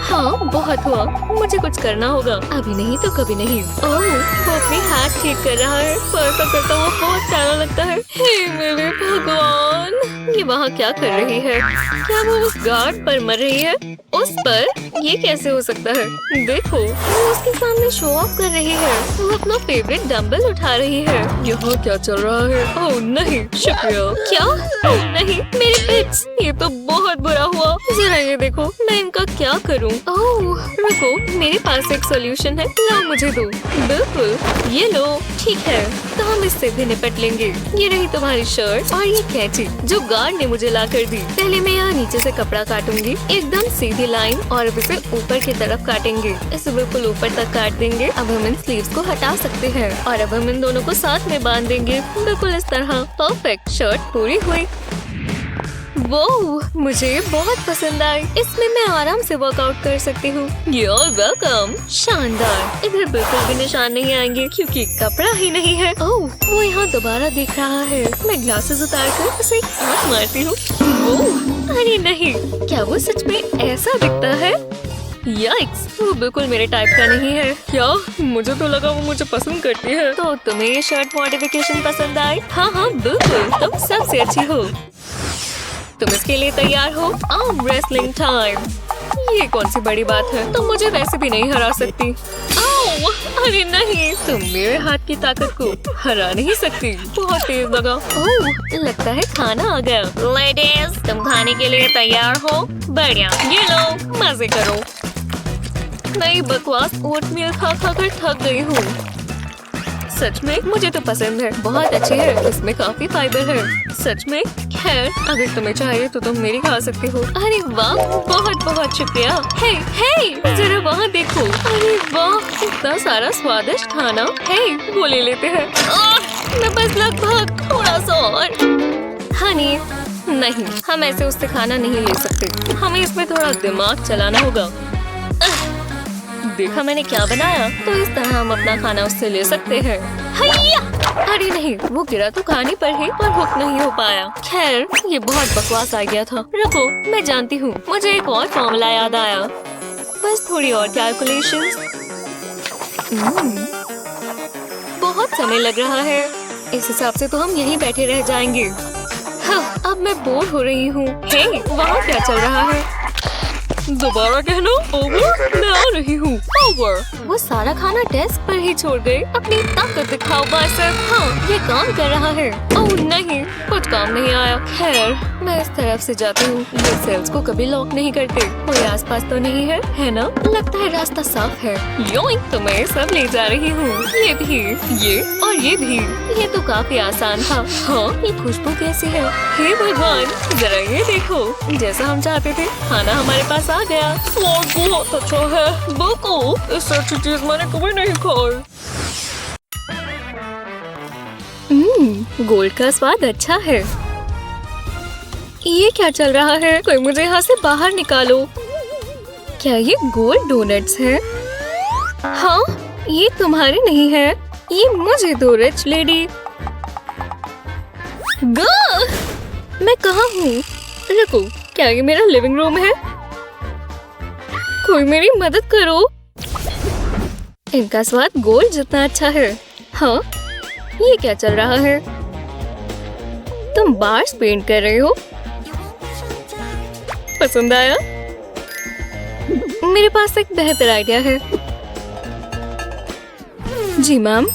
हाँ, बहुत हुआ। मुझे कुछ करना होगा। अभी नहीं तो कभी नहीं। ओह, वो अपनी हाथ ठीक कर रहा है। तो ऐसा करता हुआ बहुत प्यारा लगता है। हे मेरे भगवान, ये वहाँ क्या कर रही है? क्या वो उस गार्ड पर मर रही है? उस पर? ये कैसे हो सकता है? देखो, वो उसके सामने शो ऑफ कर रही है। वो अपना फेवरेट डंबल उठा रही है। यहाँ क्या चल रहा है? ओह नहीं, शुक्रिया। क्या? ओह नहीं, मेरे पिट्स। ये तो बहुत बुरा हुआ। जरा ये देखो, मैं इनका क्या करूँ? ओह, रुको, मेरे पास एक सॉल्यूशन है। लाओ मुझे दो। बिल्कुल, ये लो। ठीक है, तो हम इससे भी निपट लेंगे। ये रही तुम्हारी शर्ट और ये कैंची जो गार्ड ने मुझे ला कर दी। पहले मैं यहाँ नीचे से कपड़ा काटूंगी, एकदम सीधी लाइन, और अब इसे ऊपर की तरफ काटेंगे। इसे बिल्कुल ऊपर तक काट देंगे। अब हम इन स्लीव्स को हटा सकते हैं और अब हम इन दोनों को साथ में बांध देंगे, बिल्कुल इस तरह। परफेक्ट, शर्ट पूरी हुई। वो मुझे बहुत पसंद आई। इसमें मैं आराम से वर्कआउट कर सकती हूँ। You're welcome। शानदार। इधर बिल्कुल भी निशान नहीं आएंगे क्योंकि कपड़ा ही नहीं है। ओह, वो यहाँ दोबारा देख रहा है। मैं ग्लासेस उतार कर उसे एक आंख मारती हूँ। वो, अरे नहीं, क्या वो सच में ऐसा दिखता है? याइक्स, वो बिल्कुल मेरे टाइप का नहीं है। क्या? मुझे तो लगा वो मुझे पसंद करती है। तो तुम्हें ये शर्ट मॉडिफिकेशन पसंद आई? हाँ हाँ, बिल्कुल, तुम सबसे अच्छी हो। तुम इसके लिए तैयार हो? Arm wrestling time. ये कौन सी बड़ी बात है? तुम मुझे वैसे भी नहीं हरा सकती। आओ, अरे नहीं, तुम मेरे हाथ की ताकत को हरा नहीं सकती। बहुत तेज लगा। ओह, लगता है खाना आ गया। लेडीज, तुम खाने के लिए तैयार हो? बढ़िया, ये लो, मजे करो। नई बकवास ओटमील खा खा कर थक गई हूँ। सच में मुझे तो पसंद है, बहुत अच्छी है, इसमें काफी फाइबर है। सच में? खैर, अगर तुम्हें चाहिए तो तुम मेरी खा सकती हो। अरे वाह, बहुत बहुत शुक्रिया। हे, हे, जरा वहाँ देखो। अरे वाह, इतना सारा स्वादिष्ट खाना। हे, वो ले लेते हैं। मैं बस लगभग थोड़ा सा और। हनी, नहीं, हम ऐसे उससे खाना नहीं ले सकते। हमें इसमें थोड़ा दिमाग चलाना होगा। देखा मैंने क्या बनाया? तो इस तरह हम अपना खाना उससे ले सकते हैं। हैया! अरे नहीं, वो गिरा तो खाने पर ही पर हुक नहीं हो पाया। खैर, ये बहुत बकवास आ गया था। रुको, मैं जानती हूँ, मुझे एक और फॉर्मूला याद आया। बस थोड़ी और कैलकुलेशंस। बहुत समय लग रहा है। इस हिसाब से तो हम यहीं बैठे रह जाएंगे। हाँ, अब मैं बोर हो रही हूँ। हे, वहाँ क्या चल रहा है? दोबारा कहना। ओवर, मैं आ रही हूँ। ओवर। वो सारा खाना डेस्क पर ही छोड़ गई। अपनी ताकत दिखाओ बाइसेप। हाँ, ये काम कर रहा है। ओह नहीं, कुछ काम नहीं आया। खैर, मैं इस तरफ से जाती हूँ। ये सेल्स को कभी लॉक नहीं करते। कोई आसपास तो नहीं है ना? लगता है रास्ता साफ है। योइंक, तो मैं सब ले जा रही हूँ। ये भी, ये और ये भी। ये तो काफी आसान था। हाँ, ये खुशबू कैसी है? हे भगवान, जरा ये देखो। जैसा हम चाहते थे, खाना हमारे पास आ गया। स्वाद बहुत अच्छा है। बिल्कुल, इससे अच्छी चीज मैंने कभी नहीं खाई। गोल्ड का स्वाद अच्छा है। ये क्या चल रहा है? कोई मुझे यहाँ से बाहर निकालो। क्या ये गोल्ड डोनट्स हैं? हाँ, ये तुम्हारे नहीं है। ये मुझे दो, रिच लेडी। मैं कहाँ हूँ? रुको, क्या ये मेरा लिविंग रूम है? कोई मेरी मदद करो। इनका स्वाद गोल्ड जितना अच्छा है। हाँ, ये क्या चल रहा है? तुम बार्स पेंट कर रहे हो? पसंद आया? मेरे पास एक बेहतर आइडिया है। जी मैम,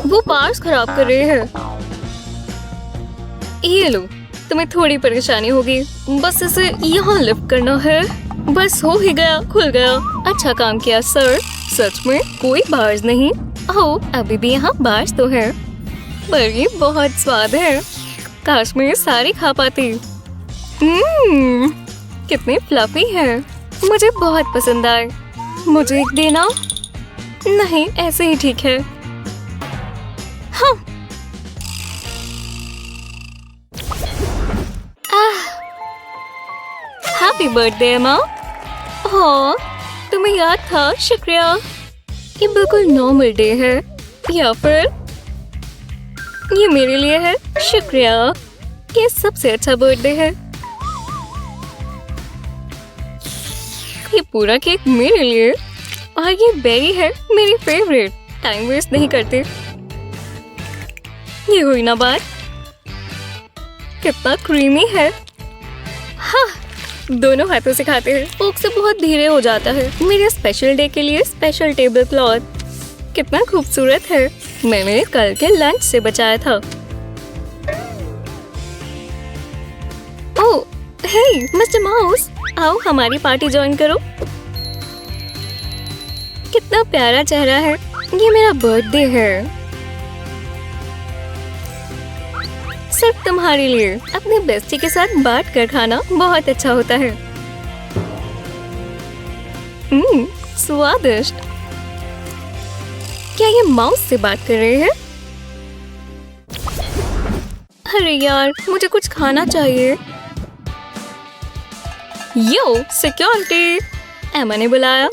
वो बार्स खराब कर रहे हैं। ये लो, तुम्हें थोड़ी परेशानी होगी, बस इसे यहाँ लिफ्ट करना है। बस हो ही गया, खुल गया। अच्छा काम किया सर, सच में कोई बार्स नहीं। ओह, अभी भी यहाँ बार्स तो है, पर ये बहुत स्वाद है। काश मैं ये सारी खा पाती। कितनी फ्लफी है, मुझे बहुत पसंद आए। मुझे एक देना। नहीं, ऐसे ही ठीक है। हाँ। हैप्पी बर्थडे एमा। हाँ, तुम्हें याद था, शुक्रिया। ये बिल्कुल नॉर्मल डे है, या फिर ये मेरे लिए है। शुक्रिया, ये सबसे अच्छा बर्थडे है। ये पूरा केक मेरे लिए, और ये बेरी है मेरी फेवरेट। टाइम वेस्ट नहीं करते। ये हुई ना बात, कितना क्रीमी है। हाँ, दोनों हाथों से खाते हैं, फोक से बहुत धीरे हो जाता है। मेरे स्पेशल डे के लिए स्पेशल टेबल क्लॉथ कितना खूबसूरत है। मैंने कल के लंच से बचाया था। ओह, हे मिस्टर माउस, आओ हमारी पार्टी ज्वाइन करो। कितना प्यारा चेहरा है। ये मेरा बर्थडे है, सिर्फ तुम्हारे लिए। अपने बेस्टी के साथ बांट कर खाना बहुत अच्छा होता है। स्वादिष्ट। क्या ये माउस से बात कर रहे हैं? अरे यार, मुझे कुछ खाना चाहिए। यो सिक्योरिटी, एमा ने बुलाया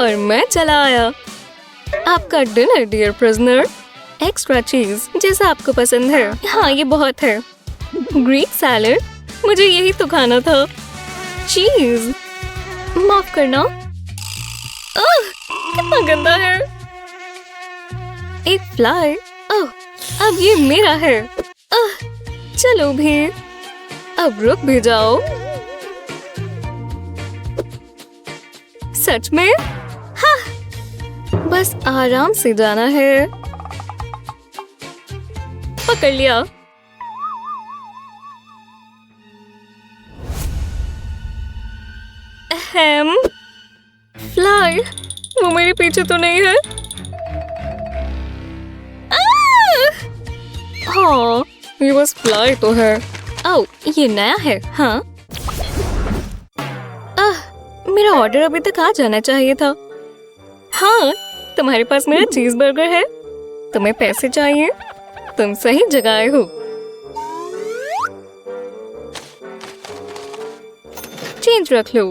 और मैं चला आया। आपका डिनर डियर प्रिजनर। एक्स्ट्रा चीज जैसा आपको पसंद है। हाँ, ये बहुत है। ग्रीक सैलेड, मुझे यही तो खाना था। चीज, माफ करना। कितना गंदा है। एक फ्लाई। ओह, अब ये मेरा है। चलो भी, अब रुक भी जाओ। सच में? हाँ, बस आराम से जाना है। पकड़ लिया। अहम, फ्लाई, वो मेरे पीछे तो नहीं है। हाँ, ये बस फ्लाई तो है। ओह, ये नया है। हाँ, मेरा ऑर्डर अभी तक आ जाना चाहिए था। हाँ, तुम्हारे पास मेरा चीज बर्गर है। तुम्हें पैसे चाहिए? तुम सही जगह आए हो। चेंज रख लो।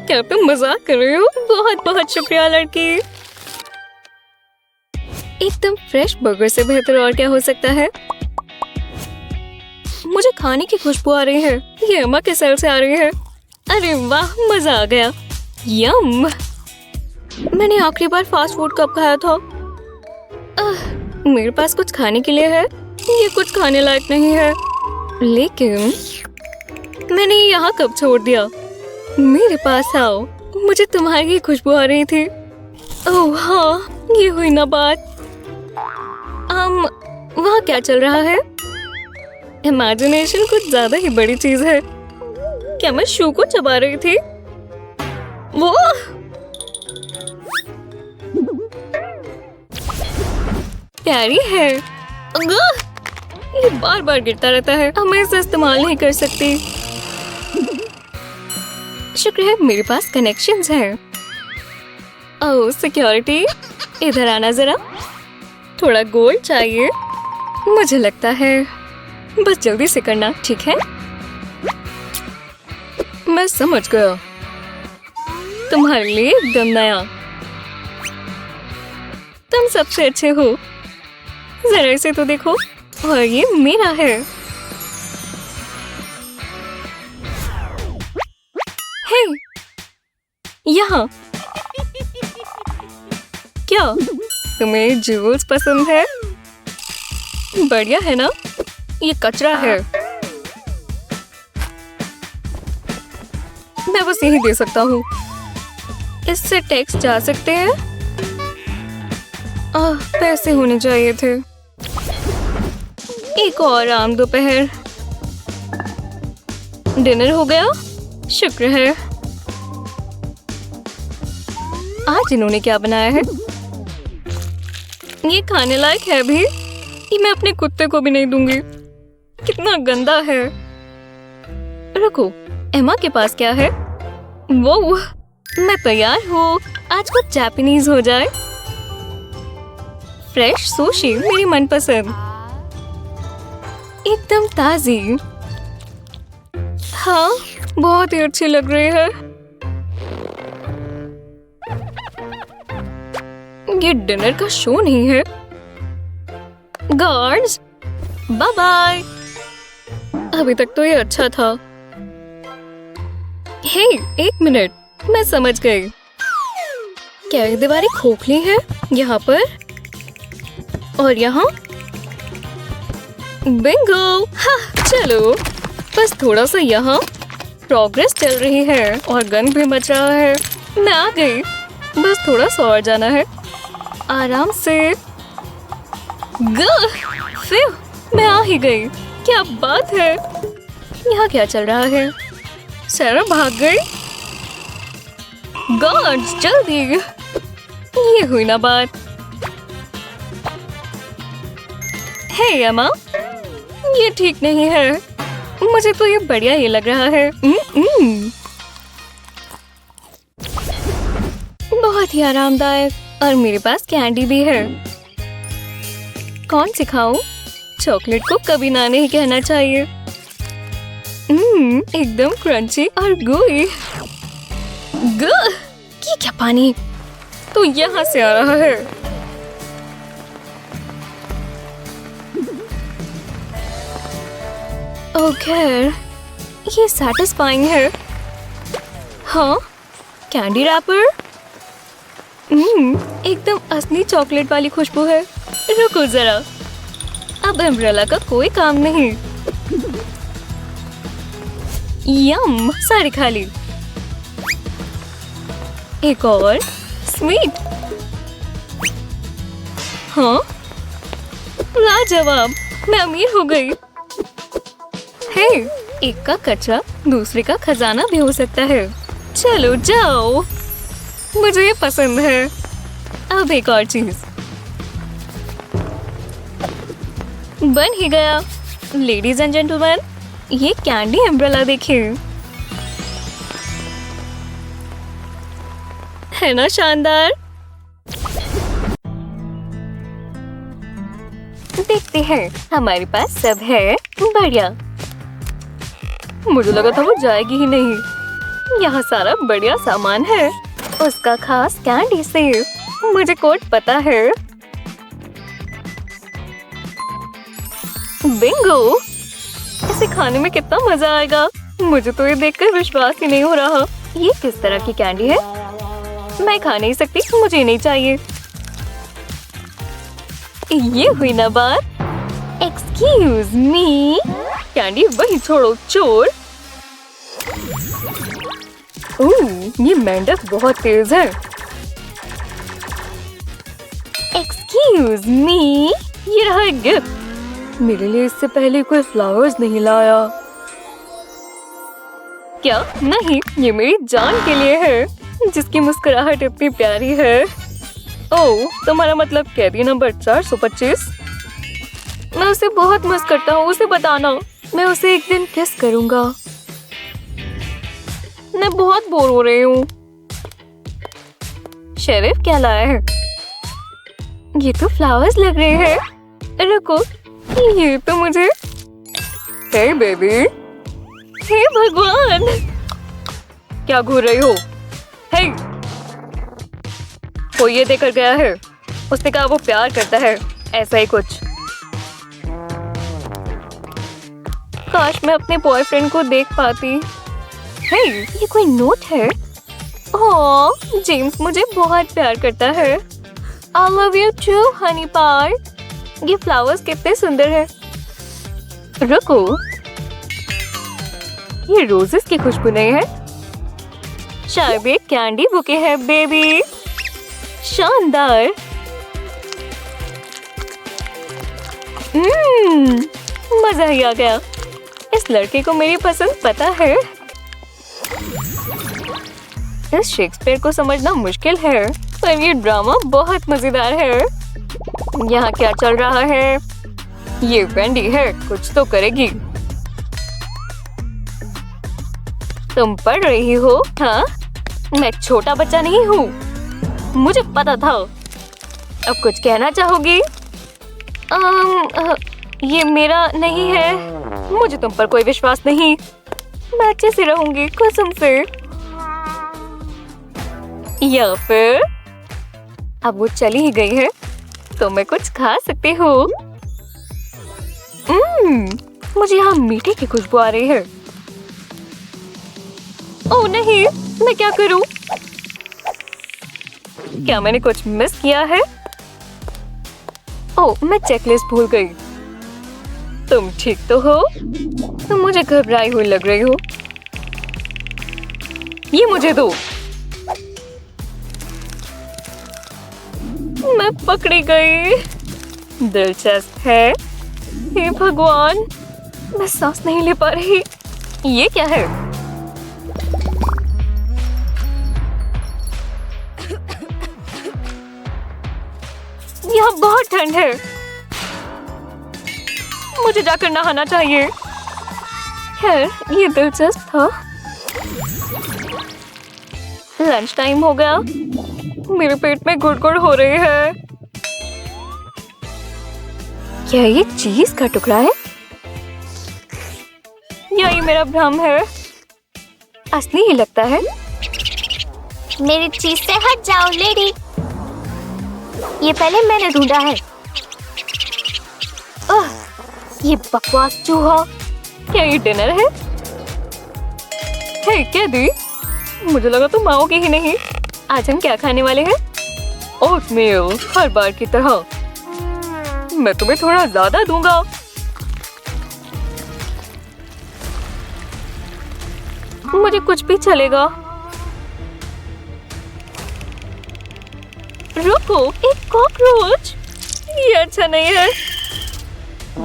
क्या तुम मजाक कर रहे हो? बहुत बहुत शुक्रिया लड़की। एकदम फ्रेश बर्गर से बेहतर और क्या हो सकता है? मुझे खाने की खुशबू आ रही है। ये अम्मा के सेल से आ रही है। अरे वाह, मजा आ गया। यम। मैंने आखिरी बार फास्ट फूड कब खाया था? मेरे पास कुछ खाने के लिए है। ये कुछ खाने लायक नहीं है, लेकिन मैंने ये यहाँ कब छोड़ दिया? मेरे पास आओ, मुझे तुम्हारी खुशबू आ रही थी। ओह हाँ, ये हुई ना बात। वहाँ क्या चल रहा है? इमेजिनेशन कुछ ज्यादा ही बड़ी चीज है। क्या मैं शू को चबा रही थी? वो प्यारी है। ये बार बार गिरता रहता है। अब मैं इसे इस्तेमाल नहीं कर सकती। शुक्र है मेरे पास कनेक्शंस हैं। ओह सिक्योरिटी, इधर आना जरा। थोड़ा गोल्ड चाहिए। मुझे लगता है बस जल्दी से करना, ठीक है? मैं समझ गया। तुम्हारे लिए एकदम नया। तुम सबसे अच्छे हो। जरा इसे तो देखो। और ये मेरा है। हे, यहाँ। क्या तुम्हें जूल्स पसंद है? बढ़िया है ना? ये कचरा है। मैं बस यही दे सकता हूँ। इससे टैक्स जा सकते हैं। पैसे होने चाहिए थे। एक और आम दोपहर। डिनर हो गया? शुक्र है। आज इन्होंने क्या बनाया है? ये खाने लायक है भी? ये मैं अपने कुत्ते को भी नहीं दूंगी। कितना गंदा है। रुको, एमा के पास क्या है? वो मैं तैयार हूँ। आज कुछ जापानीज हो जाए। फ्रेश सुशी मेरी मनपसंद, एकदम ताजी। हाँ, बहुत ही अच्छी लग रही है। ये डिनर का शो नहीं है। Guards, bye bye. अभी तक तो ये अच्छा था। हे, एक मिनट, मैं समझ गई। क्या ये दीवारें खोखली है? यहाँ पर और यहाँ। बिंगो! हाँ, चलो बस थोड़ा सा यहाँ। प्रोग्रेस चल रही है और गन भी मच रहा है। मैं आ गई, बस थोड़ा सा और जाना है। आराम से। फिर मैं आ ही गई। क्या बात है। यहाँ क्या चल रहा है? सारा भाग गई। गार्ड्स, जल्दी। ये हुई ना बात। हे एमा, ये ठीक नहीं है। मुझे तो ये बढ़िया ही लग रहा है। बहुत ही आरामदायक। और मेरे पास कैंडी भी है। कौन सिखाऊं? चॉकलेट को कभी ना नहीं कहना चाहिए। एकदम क्रंची और gooey। ये क्या पानी तो यहाँ से आ रहा है। ओके, ये सैटिस्फाइंग है। हाँ, कैंडी रैपर। एकदम असली चॉकलेट वाली खुशबू है। रुको जरा, अब अम्ब्रेला का कोई काम नहीं। यम, सारी खाली। एक और स्वीट। हाँ, लाजवाब। मैं अमीर हो गई। हे, एक का कचरा दूसरे का खजाना भी हो सकता है। चलो जाओ, मुझे ये पसंद है। अब एक और चीज बन ही गया। लेडीज एंड जेंटलमैन, ये कैंडी अम्ब्रेला देखिए। है ना शानदार? देखते हैं, हमारे पास सब है। बढ़िया। मुझे लगा था वो जाएगी ही नहीं। यहाँ सारा बढ़िया सामान है। उसका खास कैंडी से। मुझे कोड पता है। बिंगो! इसे खाने में कितना मजा आएगा। मुझे तो ये देखकर विश्वास ही नहीं हो रहा। ये किस तरह की कैंडी है? मैं खा नहीं सकती, मुझे नहीं चाहिए। ये हुई ना बात। Excuse me. कैंडी वही छोड़ो, चोर। ये मेंढक बहुत तेज है। एक्सक्यूज मी, ये रहा एक गिफ्ट। मेरे लिए इससे पहले कोई फ्लावर्स नहीं लाया। क्या? नहीं, ये मेरी जान के लिए है, जिसकी मुस्कुराहट इतनी प्यारी है। ओह, तुम्हारा मतलब कैदी नंबर 425? मैं उसे बहुत मिस करता हूँ। उसे बताना, मैं उसे एक दिन किस करूँगा। मैं बहुत बोर हो रही हूँ। शेरिफ, क्या लाया है? ये तो फ्लावर्स लग रहे हैं। रुको, ये तो मुझे। हे बेबी। हे भगवान, क्या घूर रही हो? हे, कोई ये देकर गया है। उसने कहा वो प्यार करता है, ऐसा ही कुछ। काश मैं अपने बॉयफ्रेंड को देख पाती। हे, ये कोई नोट है? ओह, जेम्स मुझे बहुत प्यार करता है। I love you too, honey pie। ये फ्लावर्स कितने सुंदर हैं। रुको, ये रोजेस की खुशबू नहीं है? शायद एक कैंडी बुके है बेबी। शानदार। मजा ही आ गया। इस लड़के को मेरी पसंद पता है। इस शेक्सपियर को समझना मुश्किल है, पर ये ड्रामा बहुत मजेदार है। यहाँ क्या चल रहा है? ये वेंडी है, कुछ तो करेगी। तुम पढ़ रही हो? हाँ, मैं छोटा बच्चा नहीं हूँ, मुझे पता था। अब कुछ कहना चाहोगी? ये मेरा नहीं है, मुझे तुम पर कोई विश्वास नहीं। मैं अच्छे से रहूंगी, कसम से। या फिर अब वो चली ही गई है तो मैं कुछ खा सकती हूँ। मुझे यहाँ मीठे की खुशबू आ रही है। ओह नहीं, मैं क्या करूँ? क्या मैंने कुछ मिस किया है? ओह, मैं चेकलिस्ट भूल गई। तुम ठीक तो हो? तुम मुझे घबराई हुई लग रही हो। ये मुझे दो। मैं पकड़ी गई। दिलचस्प है। हे भगवान, मैं सांस नहीं ले पा रही। ये क्या है? यहाँ बहुत ठंड है, मुझे जाकर नहाना चाहिए। खैर, ये दिलचस्प था। लंच टाइम हो गया, मेरे पेट में गुड़गुड़ हो रही है। क्या ये चीज का टुकड़ा है या ये मेरा भ्रम है? असली ही लगता है। मेरी चीज से हट जाओ लेडी। ये पहले मैंने ढूंढा है। ये बकवास चूहा। क्या ये डिनर है? हे क्या दी? मुझे लगा तुम आओगे ही नहीं। आज हम क्या खाने वाले हैं? ओटमील, हर बार की तरह। मैं तुम्हें थोड़ा ज्यादा दूंगा। मुझे कुछ भी चलेगा। रुको, एक कॉकरोच। ये अच्छा नहीं है।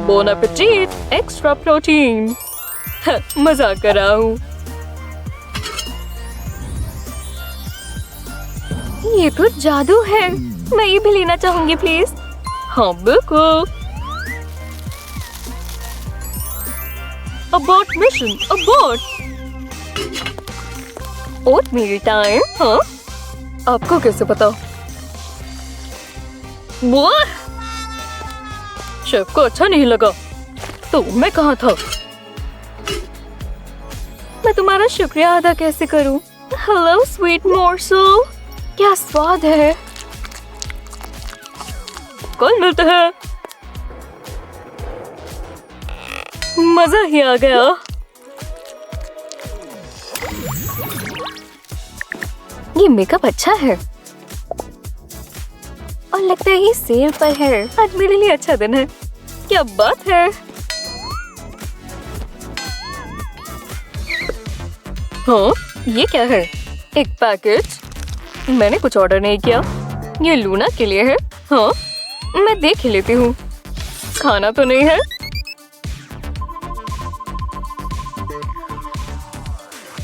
Bone appétit, extra protein. मजाक कर रहा हूँ। ये तो जादू है। मैं ये भी लेना चाहूंगी प्लीज। हाँ बिल्कुल। Abort mission, abort. Oatmeal time. हाँ, आपको कैसे पता? वो शेफ को अच्छा नहीं लगा तो मैं कहाँ था? मैं तुम्हारा शुक्रिया अदा कैसे करूं? हेलो स्वीट मोर्सल, क्या स्वाद है। कल मिलते हैं। मजा ही आ गया। ये मेकअप अच्छा है और लगता है ये सेल पर है। आज मेरे लिए अच्छा दिन है। क्या बात है। हाँ, ये क्या है? एक पैकेज। मैंने कुछ ऑर्डर नहीं किया। ये लूना के लिए है। हाँ, मैं देख ही लेती हूँ। खाना तो नहीं है?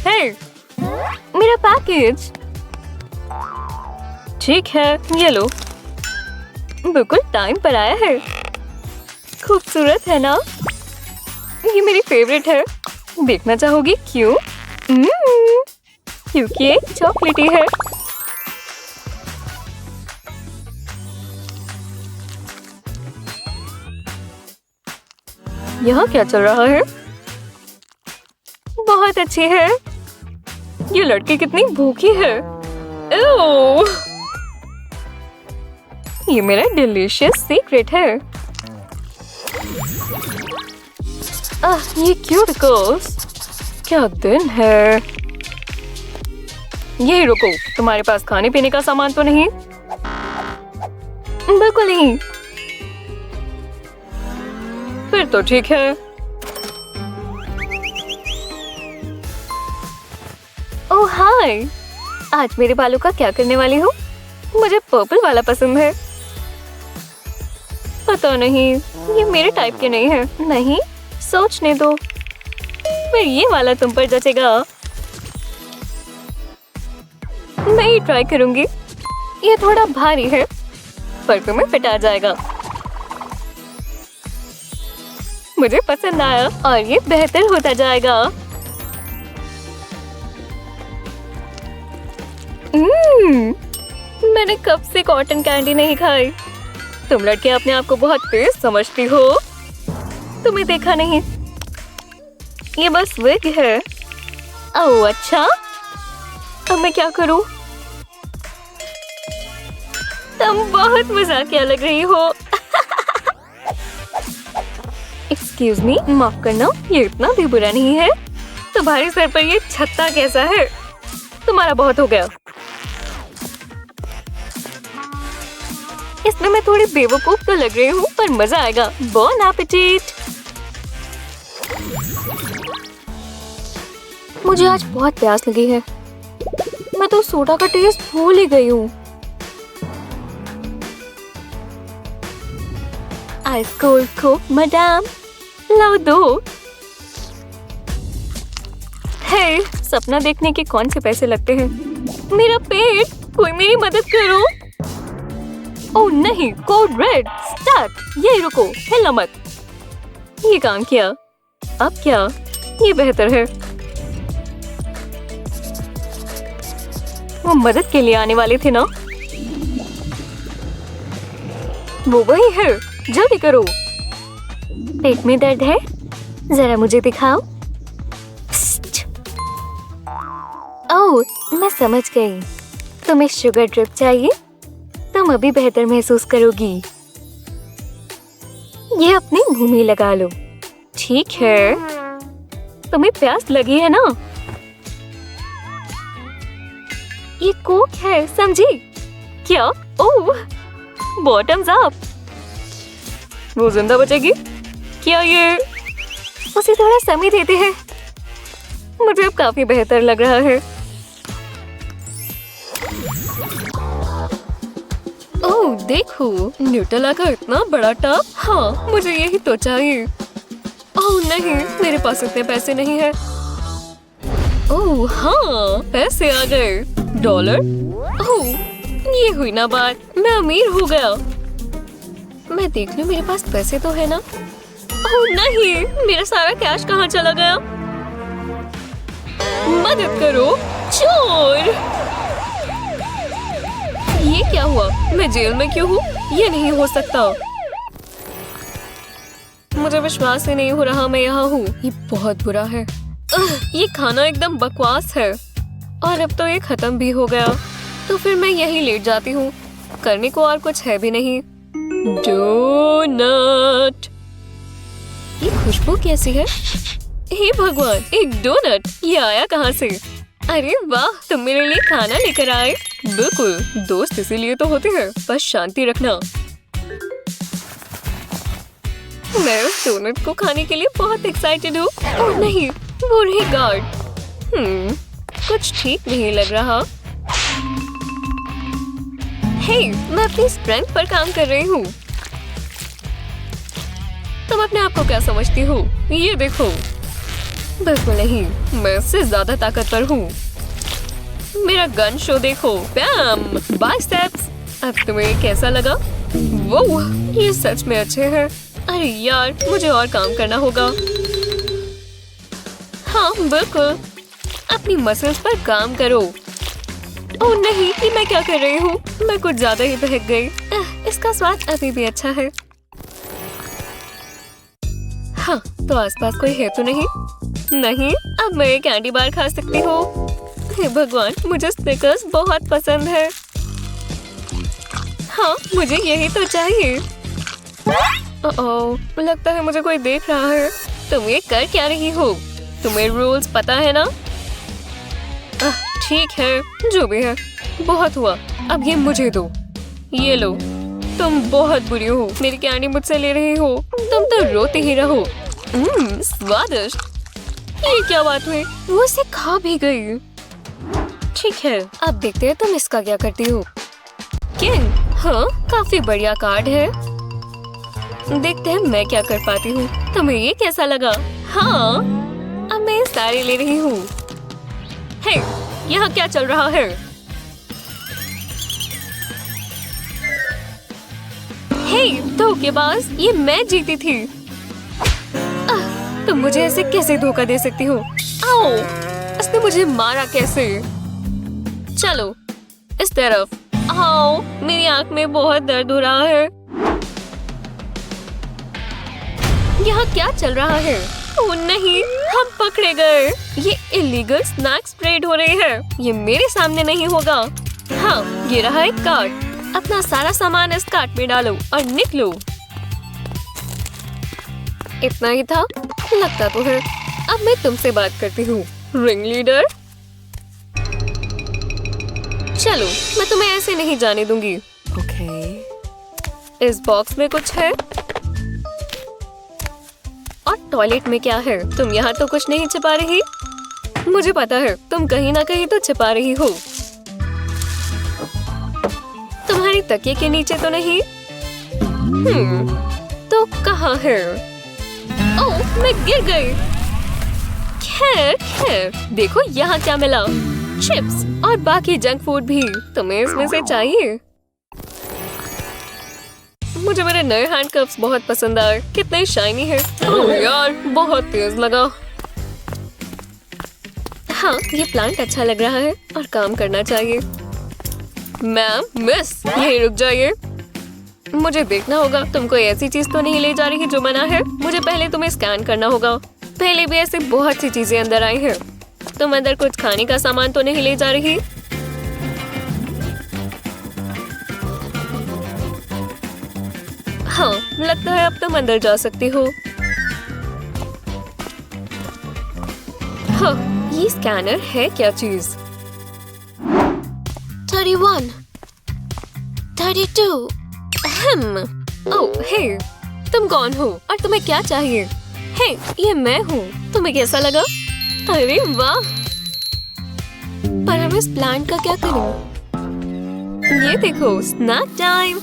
हे, मेरा पैकेज। ठीक है, ये लो। बिल्कुल टाइम पर आया है। खूबसूरत है ना? ये मेरी फेवरेट है। देखना चाहोगी क्यों? क्योंकि ये चॉकलेटी है। यहाँ क्या चल रहा है? बहुत अच्छी है। ये लड़की कितनी भूखी है। ओह, ये मेरा डिलीशियस सीक्रेट है। ये क्यूटिकल्स, क्या दिन है। यही रुको, तुम्हारे पास खाने पीने का सामान तो नहीं? बिल्कुल नहीं। फिर तो ठीक है। ओह हाय, आज मेरे बालों का क्या करने वाली हूँ? मुझे पर्पल वाला पसंद है। पता नहीं, ये मेरे टाइप के नहीं है। नहीं, सोचने दो। फिर ये वाला तुम पर जचेगा। मैं ही ट्राई करूंगी। ये थोड़ा भारी है पर तुम्हें फिट आ जाएगा। मुझे पसंद आया और ये बेहतर होता जाएगा। मैंने कब से कॉटन कैंडी नहीं खाई। तुम लड़के अपने आप को बहुत तेज समझती हो। तुम्हें देखा नहीं, ये बस विग है। ओह अच्छा, अब मैं क्या करूं? तुम बहुत मजाकिया लग रही हो। एक्सक्यूज मी, माफ करना, ये इतना भी बुरा नहीं है। तुम्हारे सर पर ये छत्ता कैसा है? तुम्हारा बहुत हो गया। इसमें मैं थोड़ी बेवकूफ तो लग रही हूँ पर मजा आएगा। बॉन एपेटाइट। मुझे आज बहुत प्यास लगी है। मैं तो सोडा का टेस्ट भूल ही गई हूँ। आइस कोल्ड कोक मैडम, लाओ दो। हे, सपना देखने के कौन से पैसे लगते हैं? मेरा पेट, कोई मेरी मदद करो। ओह नहीं, कोड रेड स्टार्ट। यही रुको, हिलना मत। ये काम किया। अब क्या? ये बेहतर है। वो मदद के लिए आने वाले थे ना? वो वही है, जल्दी करो। पेट में दर्द है? जरा मुझे दिखाओ। ओह, मैं समझ गई। तुम्हें शुगर ड्रिप चाहिए? तुम अभी बेहतर महसूस करोगी। ये अपने मुंह में लगा लो। ठीक है, तुम्हें प्यास लगी है ना? ये कोक है, समझी? क्या? ओह, बॉटम्स अप। वो जिंदा बचेगी? क्या ये? उसे थोड़ा समय देते हैं। मुझे अब काफी बेहतर लग रहा है। ओह देखो, न्यूटेला का इतना बड़ा टब। हाँ, मुझे यही तो चाहिए। ओह नहीं, मेरे पास इतने पैसे नहीं है। ओह हाँ, पैसे आ गए। $। ओह, ये हुई ना बात, मैं अमीर हो गया। मैं देख लूं, मेरे पास पैसे तो है ना? ओह नहीं, मेरा सारा कैश कहाँ चला गया? मदद करो, चोर! ये क्या हुआ? मैं जेल में क्यों हूँ? ये नहीं हो सकता। मुझे विश्वास ही नहीं हो रहा मैं यहाँ हूँ। ये बहुत बुरा है। ये खाना एकदम बकवास है। और अब तो ये खत्म भी हो गया। तो फिर मैं यहीं लेट जाती हूँ। करने को और कुछ है भी नहीं। डोनट। ये खुशबू कैसी है? हे भगवान, एक डोनट! ये आया कहाँ से? अरे वाह, तुम मेरे लिए खाना लेकर आए। बिल्कुल, दोस्त इसीलिए तो होते हैं, बस शांति रखना। मैं उस डोनट को खाने के लिए बहुत एक्साइटेड हूँ। ओह नहीं, वो रही गार्ड। कुछ ठीक नहीं लग रहा। हे, मैं अपनी स्ट्रेंथ पर काम कर रही हूँ। तुम अपने आप को क्या समझती हो? ये देखो। बिल्कुल नहीं, मैं इससे ज्यादा ताकतवर हूँ। मेरा गन शो देखो। बैम, बाइसेप्स। अब तुम्हें कैसा लगा? वो ये सच में अच्छे हैं। अरे यार, मुझे और काम करना होगा। हाँ बिल्कुल, अपनी मसल्स पर काम करो। ओह नहीं, ये मैं क्या कर रही हूँ? मैं कुछ ज्यादा ही बहक गई। इसका स्वाद अभी भी अच्छा है। हाँ, तो आसपास कोई है तो नहीं? नहीं, अब मैं एक कैंडी बार खा सकती हूँ। हे भगवान, मुझे स्निकर्स बहुत पसंद है। हाँ, मुझे यही तो चाहिए। ओह, लगता है मुझे कोई देख रहा है। तुम ये कर क्या रही हो? तुम्हें रूल्स पता है ना? ठीक है, जो भी है, बहुत हुआ। अब ये मुझे दो। ये लो। तुम बहुत बुरी हो, मेरी कैंडी मुझसे ले रही हो। तुम तो रोते ही रहो। स्वादिष्ट। ये क्या बात हुई? वो उसे खा भी गई। ठीक है, अब देखते हैं तुम इसका क्या करती हो। किंग, हाँ, काफी बढ़िया कार्ड है। देखते हैं मैं क्या कर पाती हूँ। तुम्हें ये कैसा लगा? हाँ, अब मैं सारी ले रही हूँ। हे, यहाँ क्या चल रहा है? हे, धोखेबाज, ये मैं जीती थी। तुम मुझे ऐसे कैसे धोखा दे सकती हो? आओ, उसने मुझे मारा कैसे? चलो, इस तरफ। आओ, मेरी आंख में बहुत दर्द हो रहा है। यहाँ क्या चल रहा है? ओह नहीं, हम पकड़े गए। ये इलीगल स्नैक्स ट्रेड हो रहे हैं। ये मेरे सामने नहीं होगा। हाँ, ये रहा एक कार्ट। अपना सारा सामान इस कार्ट में डालो और निकलो। इतना ही था? लगता तो है। अब मैं तुमसे बात करती हूँ, रिंग लीडर। चलो, मैं तुम्हें ऐसे नहीं जाने दूंगी। ओके। इस बॉक्स में कुछ है और टॉयलेट में क्या है? तुम यहाँ तो कुछ नहीं छिपा रही। मुझे पता है, तुम कहीं ना कहीं तो छिपा रही हो। तुम्हारी तकिए के नीचे तो नहीं? तो कहाँ है? ओह, मैं गिर गई। खैर खैर, देखो यहाँ क्या मिला। चिप्स और बाकी जंक फूड भी। तुम्हें इसमें से चाहिए? मुझे मेरे नए हैंडकफ्स बहुत पसंद आए। कितने शाइनी है। ओह यार, बहुत तेज लगा। हाँ, ये प्लांट अच्छा लग रहा है और काम करना चाहिए। मैम, मिस, यहीं रुक जाइए। मुझे देखना होगा तुम कोई ऐसी चीज तो नहीं ले जा रही जो मना है। मुझे पहले तुम्हें स्कैन करना होगा। पहले भी ऐसे बहुत सी चीजें अंदर आई हैं। तुम अंदर कुछ खाने का सामान तो नहीं ले जा रही? हाँ, लगता है अब तुम अंदर जा सकती हो। हाँ, ये स्कैनर है क्या चीज? 31, 32। ओह, हे, तुम कौन हो और तुम्हें क्या चाहिए? हे, ये मैं हूँ। तुम्हें कैसा लगा? अरे वाह! पर हम इस प्लांट का क्या करूं? ये देखो, स्नैक टाइम।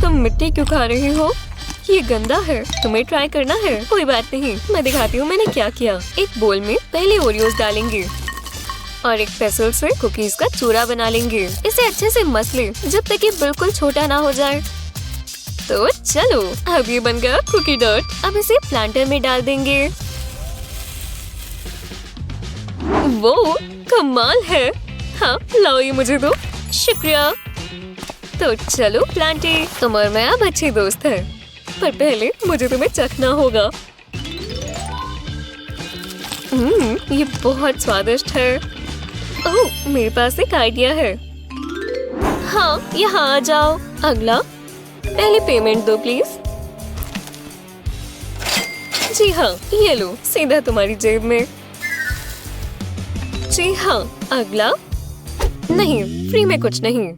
तुम मिट्टी क्यों खा रही हो? ये गंदा है। तुम्हें ट्राई करना है? कोई बात नहीं, मैं दिखाती हूँ मैंने क्या किया। एक बोल में पहले ओरियोज डालेंगे और एक पेसल से कुकीज का चूरा बना लेंगे। इसे अच्छे से मस ले जब तक ये बिल्कुल छोटा ना हो जाए। तो चलो, अब ये बन गया कुकी डॉट। अब इसे प्लांटर में डाल देंगे। वो कमाल है। हाँ, लाओ ये मुझे दो। शुक्रिया। तो चलो प्लांटी, तुम और मैं अब अच्छे दोस्त हैं। पर पहले मुझे तुम्हें चखना होगा। ये बहुत स्वादिष्ट है। ओह, मेरे पास एक आइडिया है। हाँ, यहाँ आ जाओ। अगला, पहले पेमेंट दो प्लीज। जी हाँ, ये लो, सीधा तुम्हारी जेब में। जी हाँ, अगला। नहीं, फ्री में कुछ नहीं।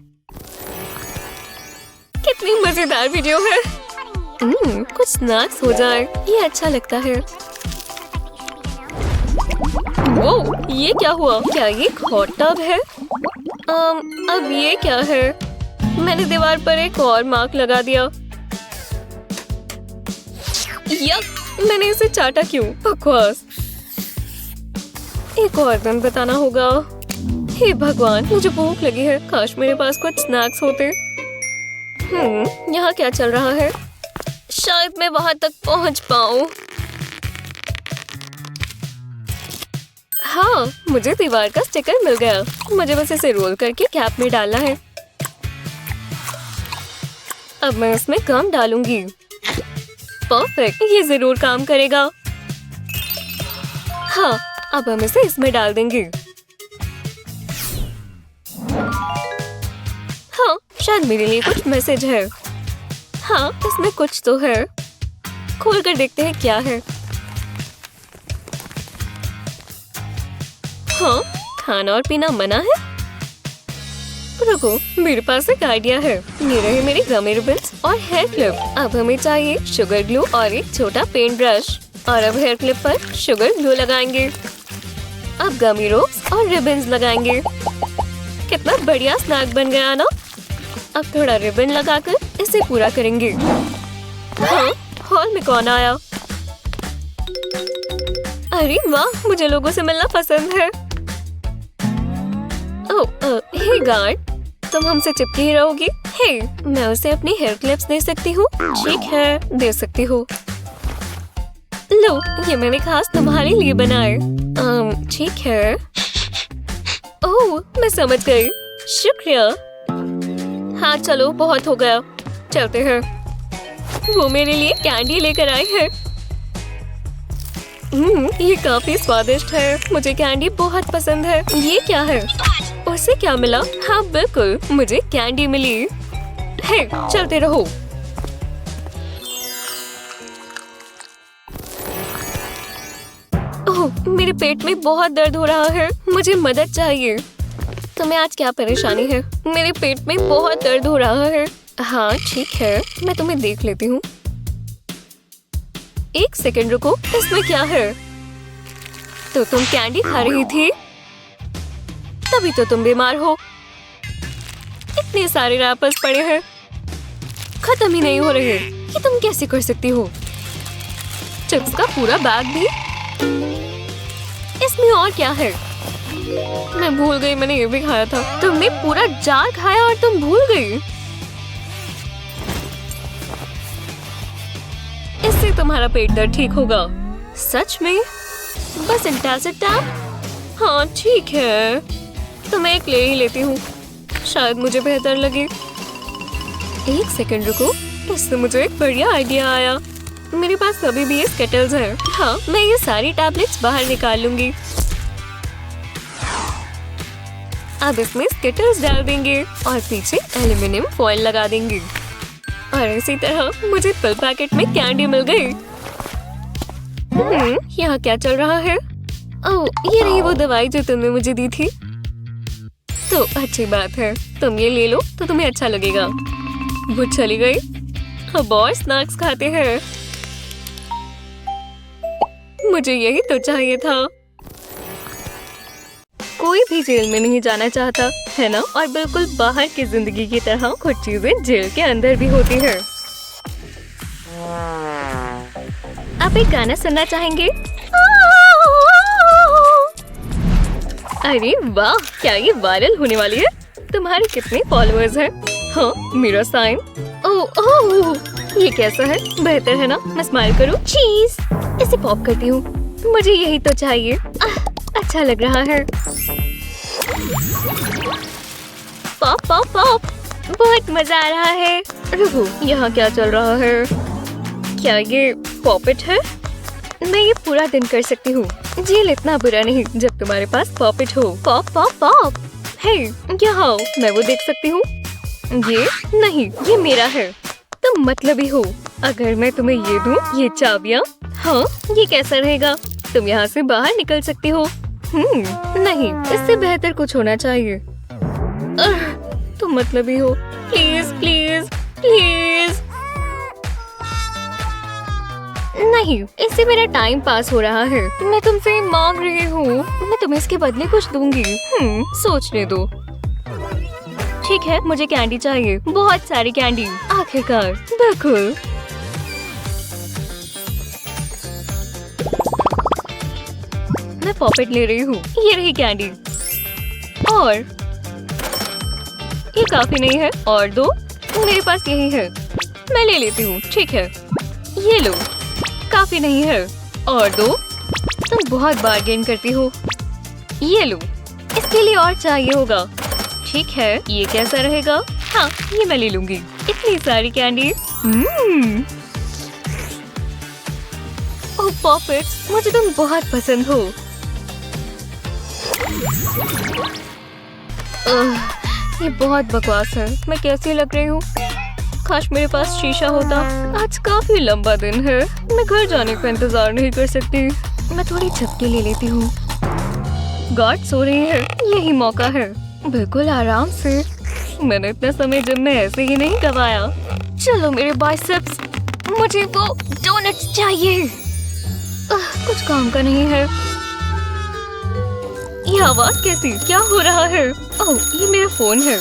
कितनी मजेदार वीडियो है। कुछ स्नैक्स हो जाए, ये अच्छा लगता है। वो, ये क्या हुआ? क्या ये एक हॉट टब है? अब ये क्या है? मैंने दीवार पर एक और मार्क लगा दिया। यक, मैंने इसे चाटा क्यों? बकवास। एक और दिन बताना होगा। हे भगवान, मुझे भूख लगी है। काश मेरे पास कुछ स्नैक्स होते। यहाँ क्या चल रहा है? शायद मैं वहां तक पहुंच पाऊं। हाँ, मुझे दीवार का स्टिकर मिल गया। मुझे बस इसे रोल करके कैप में डालना है। अब मैं इसमें गम डालूंगी। परफेक्ट, ये जरूर काम करेगा। हाँ, अब हम इसे इसमें डाल देंगे। हाँ, शायद मेरे लिए कुछ मैसेज है। हाँ, इसमें कुछ तो है। खोल कर देखते हैं क्या है। हाँ, खाना और पीना मना है। रुको, मेरे पास एक आइडिया है। ये रहे मेरे गमी रिबन्स और हेयर क्लिप। अब हमें चाहिए शुगर ग्लू और एक छोटा पेंट ब्रश। और अब हेयर क्लिप पर शुगर ग्लू लगाएंगे। अब गमी रोप्स और रिबन्स लगाएंगे। कितना बढ़िया स्नैक बन गया ना। अब थोड़ा रिबन लगाकर इसे पूरा करेंगे। हाँ, हॉल में कौन आया? अरे वाह, मुझे लोगों से मिलना पसंद है। ओह, हे गार्ड, तुम हमसे चिपकी ही रहोगी? हे, मैं उसे अपनी हेयर क्लिप्स दे सकती हूँ? ठीक है, दे सकती हूँ। लो, ये मैंने खास तुम्हारे लिए बनाए। ठीक है। ओह, मैं समझ गई। शुक्रिया। हाँ चलो, बहुत हो गया, चलते हैं। वो मेरे लिए कैंडी लेकर आई है। ये काफी स्वादिष्ट है। मुझे कैंडी बहुत पसंद है। ये क्या है? उसे क्या मिला? हाँ बिल्कुल, मुझे कैंडी मिली। हे, चलते रहो। ओह, मेरे पेट में बहुत दर्द हो रहा है। मुझे मदद चाहिए। तुम्हें आज क्या परेशानी है? मेरे पेट में बहुत दर्द हो रहा है। हाँ ठीक है, मैं तुम्हें देख लेती हूँ। एक सेकंड रुको, इसमें क्या है? तो तुम कैंडी खा रही थी, तभी तो तुम बीमार हो। इतने सारे रैपर्स पड़े हैं, खत्म ही नहीं हो रहे। ये तुम कैसे कर सकती हो? चिप्स का पूरा बैग भी। इसमें और क्या है? मैं भूल गई मैंने ये भी खाया था। तुमने पूरा जार खाया और तुम भूल गई। इससे तुम्हारा पेट दर्द ठीक होगा। सच में? बस एंटासिड टैब? हाँ ठीक है, तो मैं एक ले ही लेती हूँ, शायद मुझे बेहतर लगे। एक सेकंड रुको, इससे मुझे एक बढ़िया आइडिया आया। मेरे पास अभी भी ये स्केटल्स हैं। हाँ, मैं ये सारी टैबलेट्स बाहर निकाल लूंगी। अब इसमें स्केटल्स डाल देंगे और पीछे एल्युमिनियम फॉइल लगा देंगे। और इसी तरह मुझे पिल पैकेट में कैंडी मिल गई। यहाँ क्या चल रहा है? ओह, ये रही वो दवाई जो तुमने मुझे दी थी। तो अच्छी बात है, तुम ये ले लो तो तुम्हें अच्छा लगेगा। वो चली गई। अब और स्नैक्स खाते हैं। मुझे यही तो चाहिए था। कोई भी जेल में नहीं जाना चाहता, है ना? और बिल्कुल बाहर की जिंदगी की तरह कुछ चीजें जेल के अंदर भी होती है। आप एक गाना सुनना चाहेंगे? अरे वाह, क्या ये वायरल होने वाली है? तुम्हारे कितने फॉलोअर्स हैं? हाँ, मेरा साइन। ओह, ये कैसा है? बेहतर है ना? मैं स्माइल करूं? चीज, इसे पॉप करती हूँ। मुझे यही तो चाहिए। अच्छा लग रहा है। पॉप पॉप पॉप, बहुत मजा आ रहा है। रुको, यहाँ क्या चल रहा है? क्या ये पॉपेट है? मैं ये पूरा दिन कर सकती हूँ। जेल इतना बुरा नहीं जब तुम्हारे पास पॉपेट हो। Pop pop pop. हे, यहाँ आओ, मैं वो देख सकती हूँ। ये नहीं, ये मेरा है। तुम मतलबी हो। अगर मैं तुम्हें ये दूँ, ये चाबियाँ। हाँ, ये कैसा रहेगा? तुम यहाँ से बाहर निकल सकती हो। नहीं, इससे बेहतर कुछ होना चाहिए। तुम मतलबी हो। Please please please. नहीं, इससे मेरा टाइम पास हो रहा है। मैं तुमसे मांग रही हूँ, मैं तुम्हें इसके बदले कुछ दूंगी। सोचने दो। ठीक है, मुझे कैंडी चाहिए, बहुत सारी कैंडी। आखिरकार, बिल्कुल। मैं पॉपेट ले रही हूँ। ये रही कैंडी। और ये काफी नहीं है, और दो। मेरे पास यही है, मैं ले लेती हूँ। ठीक है, ये लो। काफी नहीं है, और दो। तुम बहुत बार्गेन करती हो। ये लो, इसके लिए और चाहिए होगा। ठीक है, ये कैसा रहेगा? हाँ, ये मैं ले लूंगी। इतनी सारी कैंडी। ओह पॉपेट्स, मुझे तुम बहुत पसंद हो। ये बहुत बकवास है। मैं कैसी लग रही हूँ? काश मेरे पास शीशा होता। आज काफी लंबा दिन है, मैं घर जाने का इंतजार नहीं कर सकती। मैं थोड़ी झपकी ले लेती हूँ। गार्ड सो रही है, यही मौका है। बिल्कुल आराम से। मैंने इतना समय जिम में ऐसे ही नहीं गवाया। चलो मेरे बाइसेप्स, मुझे वो डोनट्स चाहिए। कुछ काम का नहीं है। ये आवाज कैसी? क्या हो रहा है? ओह, ये मेरा फोन है।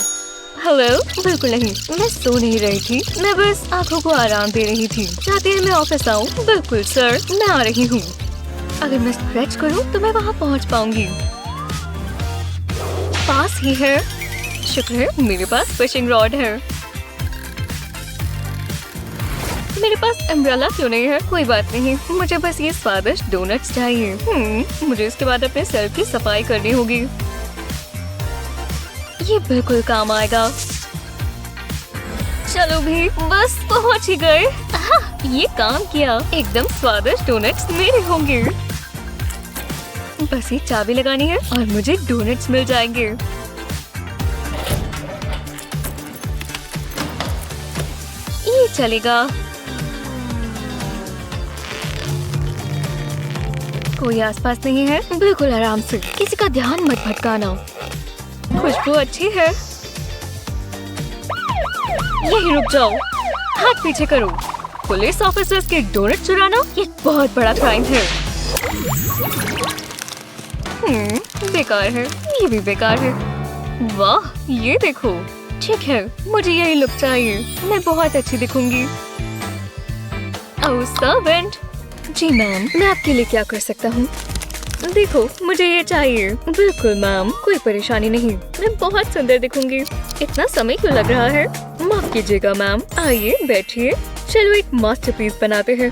हेलो? बिल्कुल नहीं, मैं सो नहीं रही थी, मैं बस आंखों को आराम दे रही थी। चाहते हैं मैं ऑफिस आऊँ? बिल्कुल सर, मैं आ रही हूँ। अगर मैं स्ट्रेच करूं तो मैं वहां पहुंच पाऊंगी। पास ही है। शुक्र है मेरे पास फिशिंग रॉड है। मेरे पास अम्ब्रेला क्यों नहीं है? कोई बात नहीं, मुझे बस ये स्वादिष्ट डोनट्स चाहिए। मुझे इसके बाद अपने सर की सफाई करनी होगी। ये बिल्कुल काम आएगा। चलो भी, बस पहुंच ही गए। ये काम किया। एकदम स्वादिष्ट डोनट्स मेरे होंगे। बस ये चाबी लगानी है और मुझे डोनट्स मिल जाएंगे। ये चलेगा। कोई आसपास नहीं है। बिल्कुल आराम से, किसी का ध्यान मत भटकाना। खुशबू अच्छी है। यहीं रुक जाओ। हाथ पीछे करो। पुलिस ऑफिसर्स के डोनट चुराना ये बहुत बड़ा क्राइम है। बेकार है। ये भी बेकार है। वाह, ये देखो। ठीक है, मुझे यही लुक चाहिए। मैं बहुत अच्छी दिखूंगी। ओह सर्वेंट। जी मैम, मैं आपके लिए क्या कर सकता हूँ? देखो, मुझे ये चाहिए। बिल्कुल मैम, कोई परेशानी नहीं। मैं बहुत सुंदर दिखूंगी। इतना समय क्यों लग रहा है? माफ कीजिएगा मैम। आइए बैठिए। चलो एक मास्टरपीस बनाते हैं।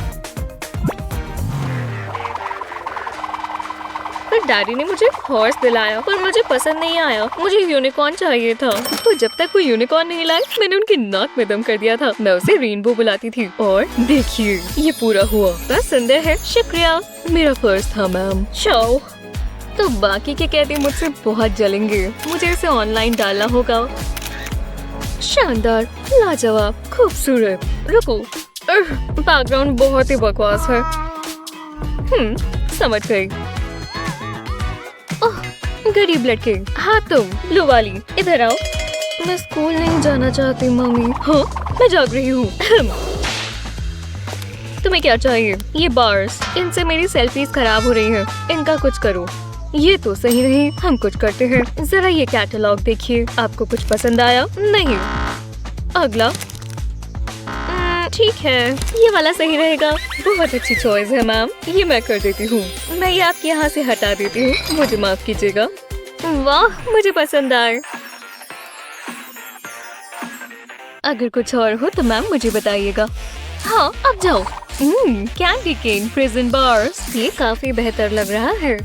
पर डैडी ने मुझे हॉर्स दिलाया पर मुझे पसंद नहीं आया। मुझे यूनिकॉर्न चाहिए था। तो जब तक वो यूनिकॉर्न नहीं लाए मैंने उनकी नाक में दम कर दिया था। मैं उसे रेनबो बुलाती थी। और देखिए, ये पूरा हुआ। बस सुंदर है। शुक्रिया। मेरा फर्ज था मैम। चाओ। तो बाकी के कहते मुझसे बहुत जलेंगे। मुझे इसे ऑनलाइन डालना होगा। शानदार, लाजवाब, खूबसूरत। रुको, बैकग्राउंड बहुत ही बकवास है। समझ गई। ओह, गरीब लड़के। हाँ तुम, ब्लू वाली, इधर आओ। मैं स्कूल नहीं जाना चाहती मम्मी। हाँ, मैं जाग रही हूँ। तुम्हें क्या चाहिए? ये बार्स, इनसे मेरी सेल्फीज खराब हो रही हैं। इनका कुछ करो। ये तो सही नहीं। हम कुछ करते हैं। जरा ये कैटलॉग देखिए। आपको कुछ पसंद आया? नहीं। अगला। ठीक है, ये वाला सही रहेगा। बहुत अच्छी चॉइस है मैम। ये मैं कर देती हूँ। मैं ये आपके यहाँ से हटा देती हूँ। मुझे माफ कीजिएगा। वाह, मुझे पसंद आए। अगर कुछ और हो तो मैम मुझे बताइएगा। हाँ, अब जाओ। कैंडी केन प्रिजन बार्स, ये काफी बेहतर लग रहा है।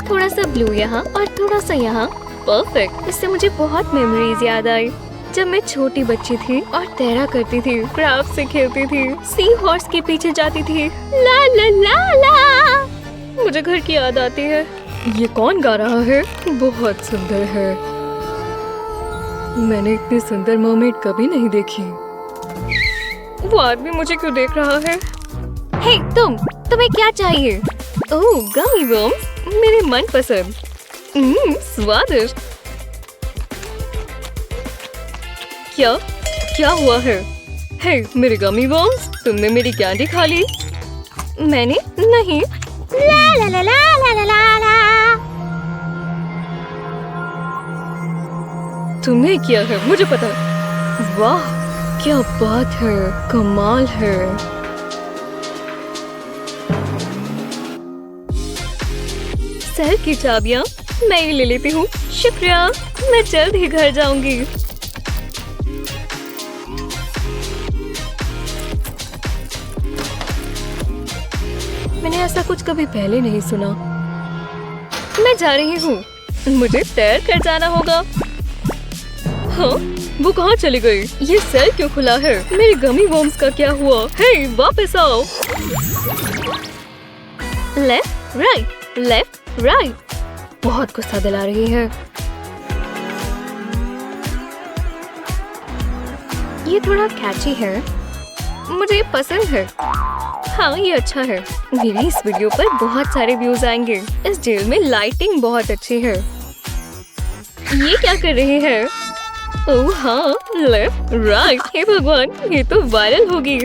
थोड़ा सा ब्लू यहाँ और थोड़ा सा यहाँ। परफेक्ट। इससे मुझे बहुत मेमोरीज याद आई। जब मैं छोटी बच्ची थी और तैरा करती थी, क्राफ्ट से खेलती थी, सी हॉर्स के पीछे जाती थी। ला ला ला ला। मुझे घर की याद आती है। ये कौन गा रहा है? बहुत सुंदर है। मैंने इतनी सुंदर मरमेड कभी नहीं देखी। वो आदमी मुझे क्यों देख रहा है? हे तुम्हें क्या चाहिए? ओह, गमी वर्म्स, मेरे मनपसंद। स्वादिष्ट। क्या हुआ है? हे मेरे गमी वर्म्स, तुमने मेरी कैंडी खा ली? मैंने नहीं। ला ला ला ला ला ला ला। तुमने किया है, मुझे पता। वाह, क्या बात है, कमाल है। सेल की चाबियाँ मैं ही ले लेती हूँ। शुक्रिया। मैं जल्द ही घर जाऊंगी। मैंने ऐसा कुछ कभी पहले नहीं सुना। मैं जा रही हूँ। मुझे तैर कर जाना होगा। हाँ, वो कहाँ चली गई? ये सेल क्यों खुला है? मेरे गमी वर्म्स का क्या हुआ? हे, वापस आओ। Left right, left right. बहुत गुस्सा दिला रही है। ये थोड़ा कैची है। मुझे ये पसंद है। हाँ, ये अच्छा है। मेरी इस वीडियो पर बहुत सारे व्यूज आएंगे। इस जेल में लाइटिंग बहुत अच्छी है। ये क्या कर रही है? ओह हाँ, लेफ्ट राइट, हे भगवान, ये तो वायरल होगी।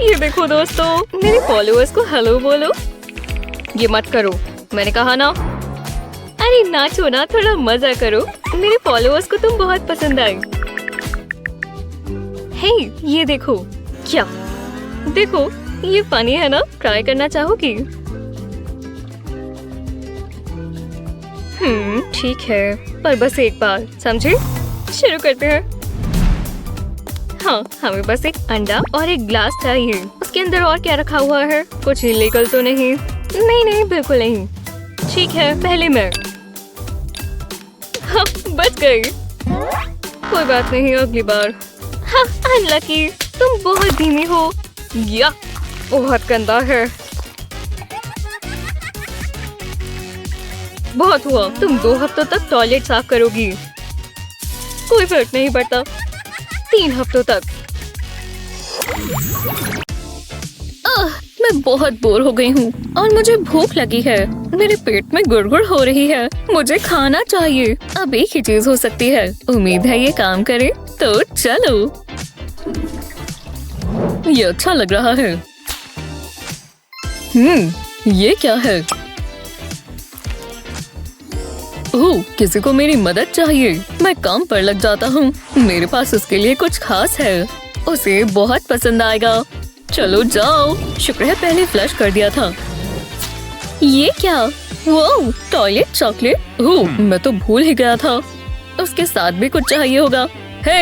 ये देखो दोस्तों, मेरे फॉलोअर्स को हेलो बोलो। ये मत करो, मैंने कहा ना। अरे नाचो ना, थोड़ा मजा करो। मेरे फॉलोअर्स को तुम बहुत पसंद आए। हे, ये देखो। क्या? देखो, ये फनी है ना? ट्राई करना चाहोगी? ठीक है, पर बस एक बार, समझे? शुरू करते हैं। हाँ, हमें बस एक अंडा और एक ग्लास चाहिए। उसके अंदर और क्या रखा हुआ है? कुछ इलीगल तो नहीं? नहीं, बिल्कुल नहीं। ठीक है, पहले मैं। हाँ, बच गई। कोई बात नहीं, अगली बार। हाँ, अनलकी, तुम बहुत धीमी हो। या, बहुत गंदा है। बहुत हुआ, तुम 2 हफ्तों तक टॉयलेट साफ करोगी। कोई फर्क नहीं पड़ता, 3 हफ्तों तक। मैं बहुत बोर हो गई हूँ और मुझे भूख लगी है। मेरे पेट में गुड़गुड़ हो रही है। मुझे खाना चाहिए। अब एक ही चीज हो सकती है। उम्मीद है ये काम करे, तो चलो। ये अच्छा लग रहा है। ये क्या है? ओह, किसी को मेरी मदद चाहिए। मैं काम पर लग जाता हूँ। मेरे पास उसके लिए कुछ खास है। उसे बहुत पसंद आएगा। चलो जाओ। शुक्र है पहले फ्लश कर दिया था। ये क्या? वो टॉयलेट चॉकलेट। ओह, मैं तो भूल ही गया था। उसके साथ भी कुछ चाहिए होगा। हे,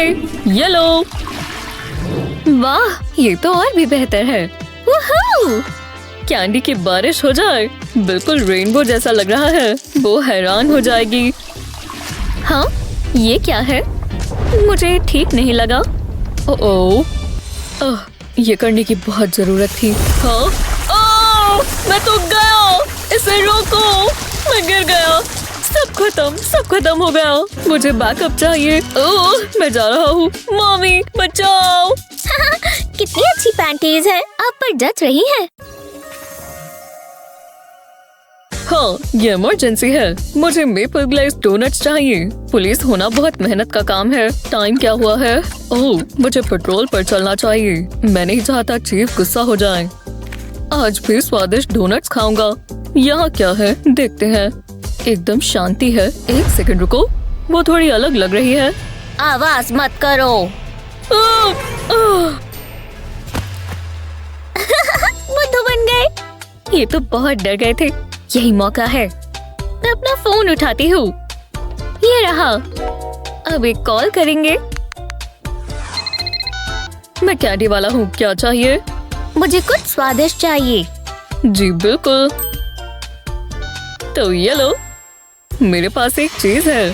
ये लो। वाह, ये तो और भी बेहतर है। वूहू! कैंडी की बारिश हो जाए। बिल्कुल रेनबो जैसा लग रहा है। वो हैरान हो जाएगी। हाँ, ये क्या है? मुझे ठीक नहीं लगा। ओह, ये करने की बहुत जरूरत थी। हाँ? ओह, मैं तो गया। इसे रोको, मैं गिर गया। सब खत्म हो गया। मुझे बैकअप चाहिए। ओह, मैं जा रहा हूँ। मम्मी, बचाओ। कितनी अच्छी पैंटीज है। आप पर जच रही है। हाँ, ये इमरजेंसी है। मुझे मेपल ग्लेज़ डोनट्स चाहिए। पुलिस होना बहुत मेहनत का काम है। टाइम क्या हुआ है? ओह, मुझे पेट्रोल पर चलना चाहिए। मैं नहीं चाहता चीफ गुस्सा हो जाए। आज भी स्वादिष्ट डोनट्स खाऊंगा। यहाँ क्या है? देखते हैं। एकदम शांति है। एक सेकंड रुको, वो थोड़ी अलग लग रही है। आवाज मत करो। बुद्धू बन गए। ये तो बहुत डर गए थे। यही मौका है। मैं अपना फोन उठाती हूँ। ये रहा। अब एक कॉल करेंगे। मैं कैंडी वाला हूँ, क्या चाहिए? मुझे कुछ स्वादिष्ट चाहिए। जी बिल्कुल। तो ये लो, मेरे पास एक चीज है।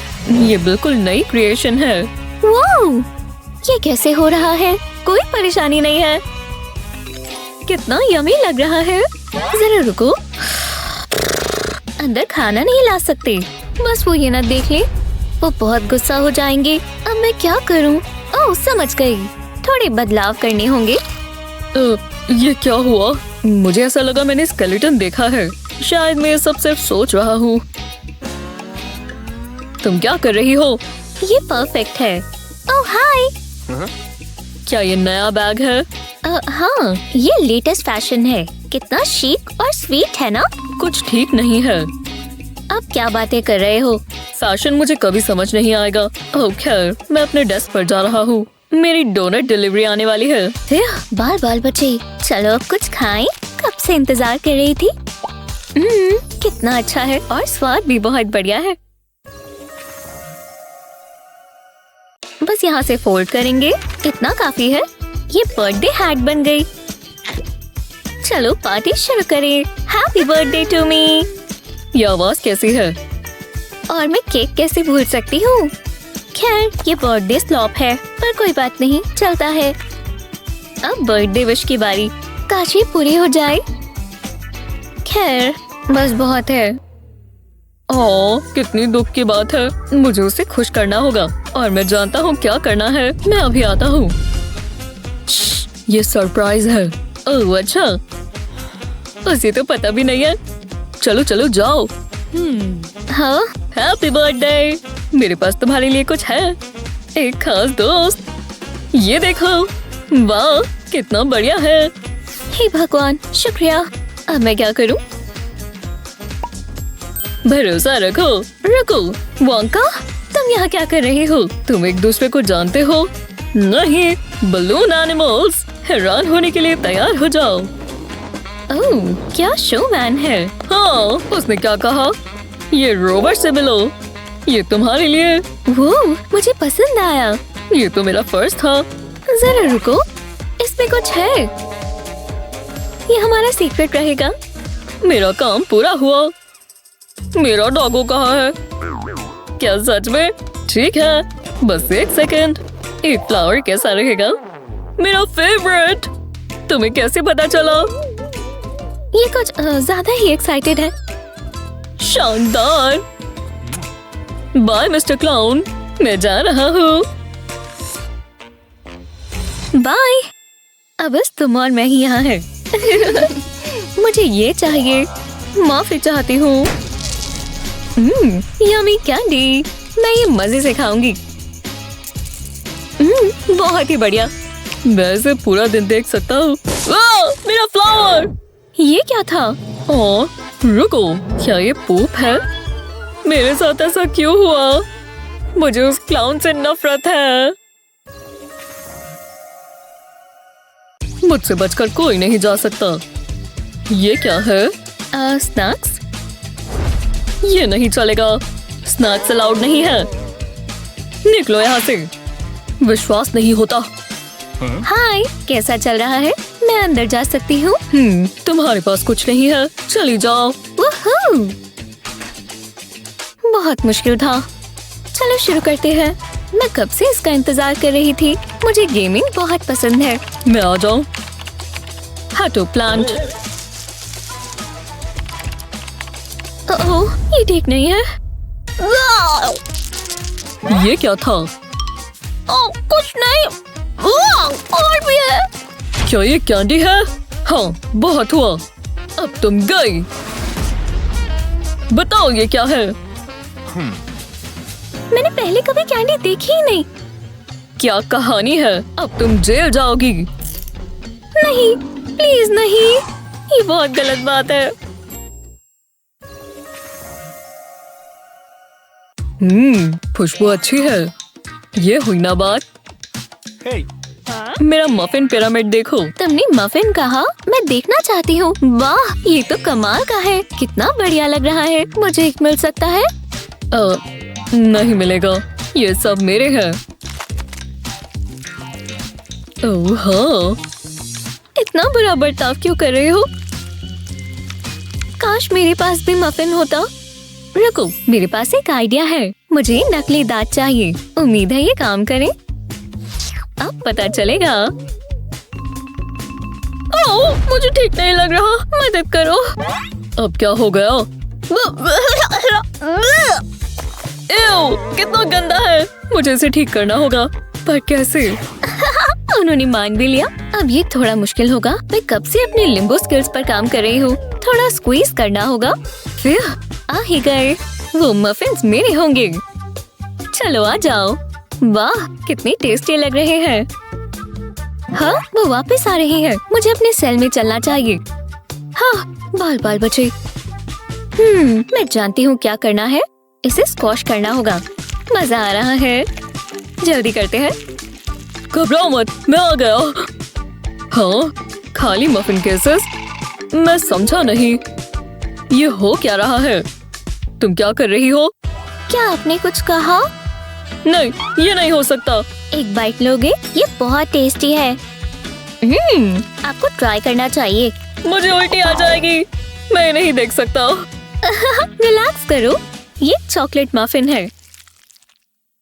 ये बिल्कुल नई क्रिएशन है। वाओ, ये कैसे हो रहा है? कोई परेशानी नहीं है। कितना यमी लग रहा है। जरा रुको, अंदर खाना नहीं ला सकते। बस वो ये ना देख ले, वो बहुत गुस्सा हो जाएंगे। अब मैं क्या करूं? ओह, समझ गई। थोड़े बदलाव करने होंगे। ये क्या हुआ? मुझे ऐसा लगा मैंने स्केलेटन देखा है। शायद मैं सब सिर्फ सोच रहा हूँ। तुम क्या कर रही हो? ये परफेक्ट है। ओह हाय। क्या ये नया बैग है? हाँ, ये लेटेस्ट फैशन है। कितना chic और स्वीट है ना? कुछ ठीक नहीं है। अब क्या बातें कर रहे हो? फैशन मुझे कभी समझ नहीं आएगा। ओह खैर, मैं अपने डेस्क पर जा रहा हूँ। मेरी डोनट डिलीवरी आने वाली है। बाल बचे। चलो अब कुछ खाएं। कब से इंतजार कर रही थी। कितना अच्छा है और स्वाद भी बहुत बढ़िया है। बस यहाँ से फोल्ड करेंगे। इतना काफी है। ये बर्थडे हैट बन गई। चलो पार्टी शुरू करें। Happy birthday to me. ये आवाज कैसी है? और मैं केक कैसे भूल सकती हूँ? खैर, ये बर्थडे स्लॉप है, पर कोई बात नहीं, चलता है। अब बर्थडे विश की बारी। काश ये पूरी हो जाए। खैर, बस बहुत है। ओह, कितनी दुख की बात है। मुझे उसे खुश करना होगा और मैं जानता हूँ क्या करना है। मैं अभी आता हूँ। ये सरप्राइज है। ओह अच्छा, उसे तो पता भी नहीं है। चलो चलो जाओ। हाँ, हैप्पी बर्थडे। मेरे पास तुम्हारे लिए कुछ है। एक खास दोस्त। ये देखो, वाह कितना बढ़िया है। हे भगवान, शुक्रिया। अब मैं क्या करूं? भरोसा रखो। रुको, वोंका, तुम यहाँ क्या कर रहे हो? तुम एक दूसरे को जानते हो? नहीं, बलून एनिमल्स, हैरान होने के लिए तैयार हो जाओ। ओह, क्या शोमैन है। हाँ, उसने क्या कहा? ये रोवर से मिलो, ये तुम्हारे लिए। वो मुझे पसंद आया। ये तो मेरा फर्ज था। जरा रुको, इसमें कुछ है। ये हमारा सीक्रेट रहेगा। मेरा काम पूरा हुआ। मेरा डॉगो कहाँ है? क्या सच में? ठीक है, बस एक सेकंड। एक फ्लावर कैसा रहेगा? मेरा फेवरेट। तुम्हें कैसे पता चला? ये कुछ ज्यादा ही एक्साइटेड है। शानदार। बाय मिस्टर क्लाउन, मैं जा रहा हूँ। बाय। अब बस तुम और मैं ही यहाँ है। मुझे ये चाहिए। माफी चाहती हूँ। यम्मी कैंडी, मैं ये मजे से खाऊंगी। बहुत ही बढ़िया। मैं इसे पूरा दिन देख सकता हूँ। मेरा फ्लावर! ये क्या था? ओह, रुको, क्या ये पूप है? मेरे साथ ऐसा क्यों हुआ? मुझे उस क्लाउन से नफरत है। मुझसे बचकर कोई नहीं जा सकता। ये क्या है? स्नैक्स? ये नहीं चलेगा। स्नैक्स अलाउड नहीं है। निकलो यहाँ से। विश्वास नहीं होता। हाय, कैसा चल रहा है? मैं अंदर जा सकती हूँ? तुम्हारे पास कुछ नहीं है, चली जाओ। बहुत मुश्किल था। चलो शुरू करते हैं। मैं कब से इसका इंतजार कर रही थी। मुझे गेमिंग बहुत पसंद है। मैं आ जाऊँ? हाटो प्लांट। ओह, ये ठीक नहीं है। ये क्या था? ओह, कुछ नहीं। और भी है। क्या ये कैंडी है? हाँ, बहुत हुआ। अब तुम गई। बताओ ये क्या है? मैंने पहले कभी कैंडी देखी ही नहीं। क्या कहानी है? अब तुम जेल जाओगी। नहीं, प्लीज नहीं। ये बहुत गलत बात है। खुशबू अच्छी है। ये हुई ना बात। मेरा मफिन पिरामिड देखो। तुमने मफिन कहा? मैं देखना चाहती हूँ। वाह, ये तो कमाल का है। कितना बढ़िया लग रहा है। मुझे एक मिल सकता है? नहीं मिलेगा। ये सब मेरे हैं। ओह हाँ, इतना बुरा बर्ताव क्यों कर रहे हो? काश मेरे पास भी मफिन होता। रुको, मेरे पास एक आइडिया है। मुझे नकली दांत चाहिए। उम्मीद है ये काम करे। अब पता चलेगा। ओह, मुझे ठीक नहीं लग रहा। मदद करो। अब क्या हो गया? एव, कितना गंदा है। मुझे इसे ठीक करना होगा, पर कैसे? उन्होंने मान भी लिया। अब ये थोड़ा मुश्किल होगा। मैं कब से अपने लिम्बो स्किल्स पर काम कर रही हूँ। थोड़ा स्क्वीज करना होगा। फिर आ ही गए। वो मफिन्स मेरे होंगे। चलो आ जाओ। वाह, कितने टेस्टी लग रहे हैं। हाँ, वो वापस आ रहे हैं। मुझे अपने सेल में चलना चाहिए। हाँ, बाल बाल बचे। मैं जानती हूँ क्या करना है। इसे स्क्वॉश करना होगा। मजा आ रहा है। जल्दी करते हैं। घबराओ मत, मैं आ गया। हाँ, खाली मफिन केसेस? मैं समझा नहीं। ये हो क्या रहा है? तुम क्या कर रही हो? क्या आपने कुछ कहा? नहीं, ये नहीं हो सकता। एक बाइट लोगे? ये बहुत टेस्टी है। आपको ट्राई करना चाहिए। मुझे उल्टी आ जाएगी। मैं नहीं देख सकता। रिलैक्स करो। ये चॉकलेट मफिन है।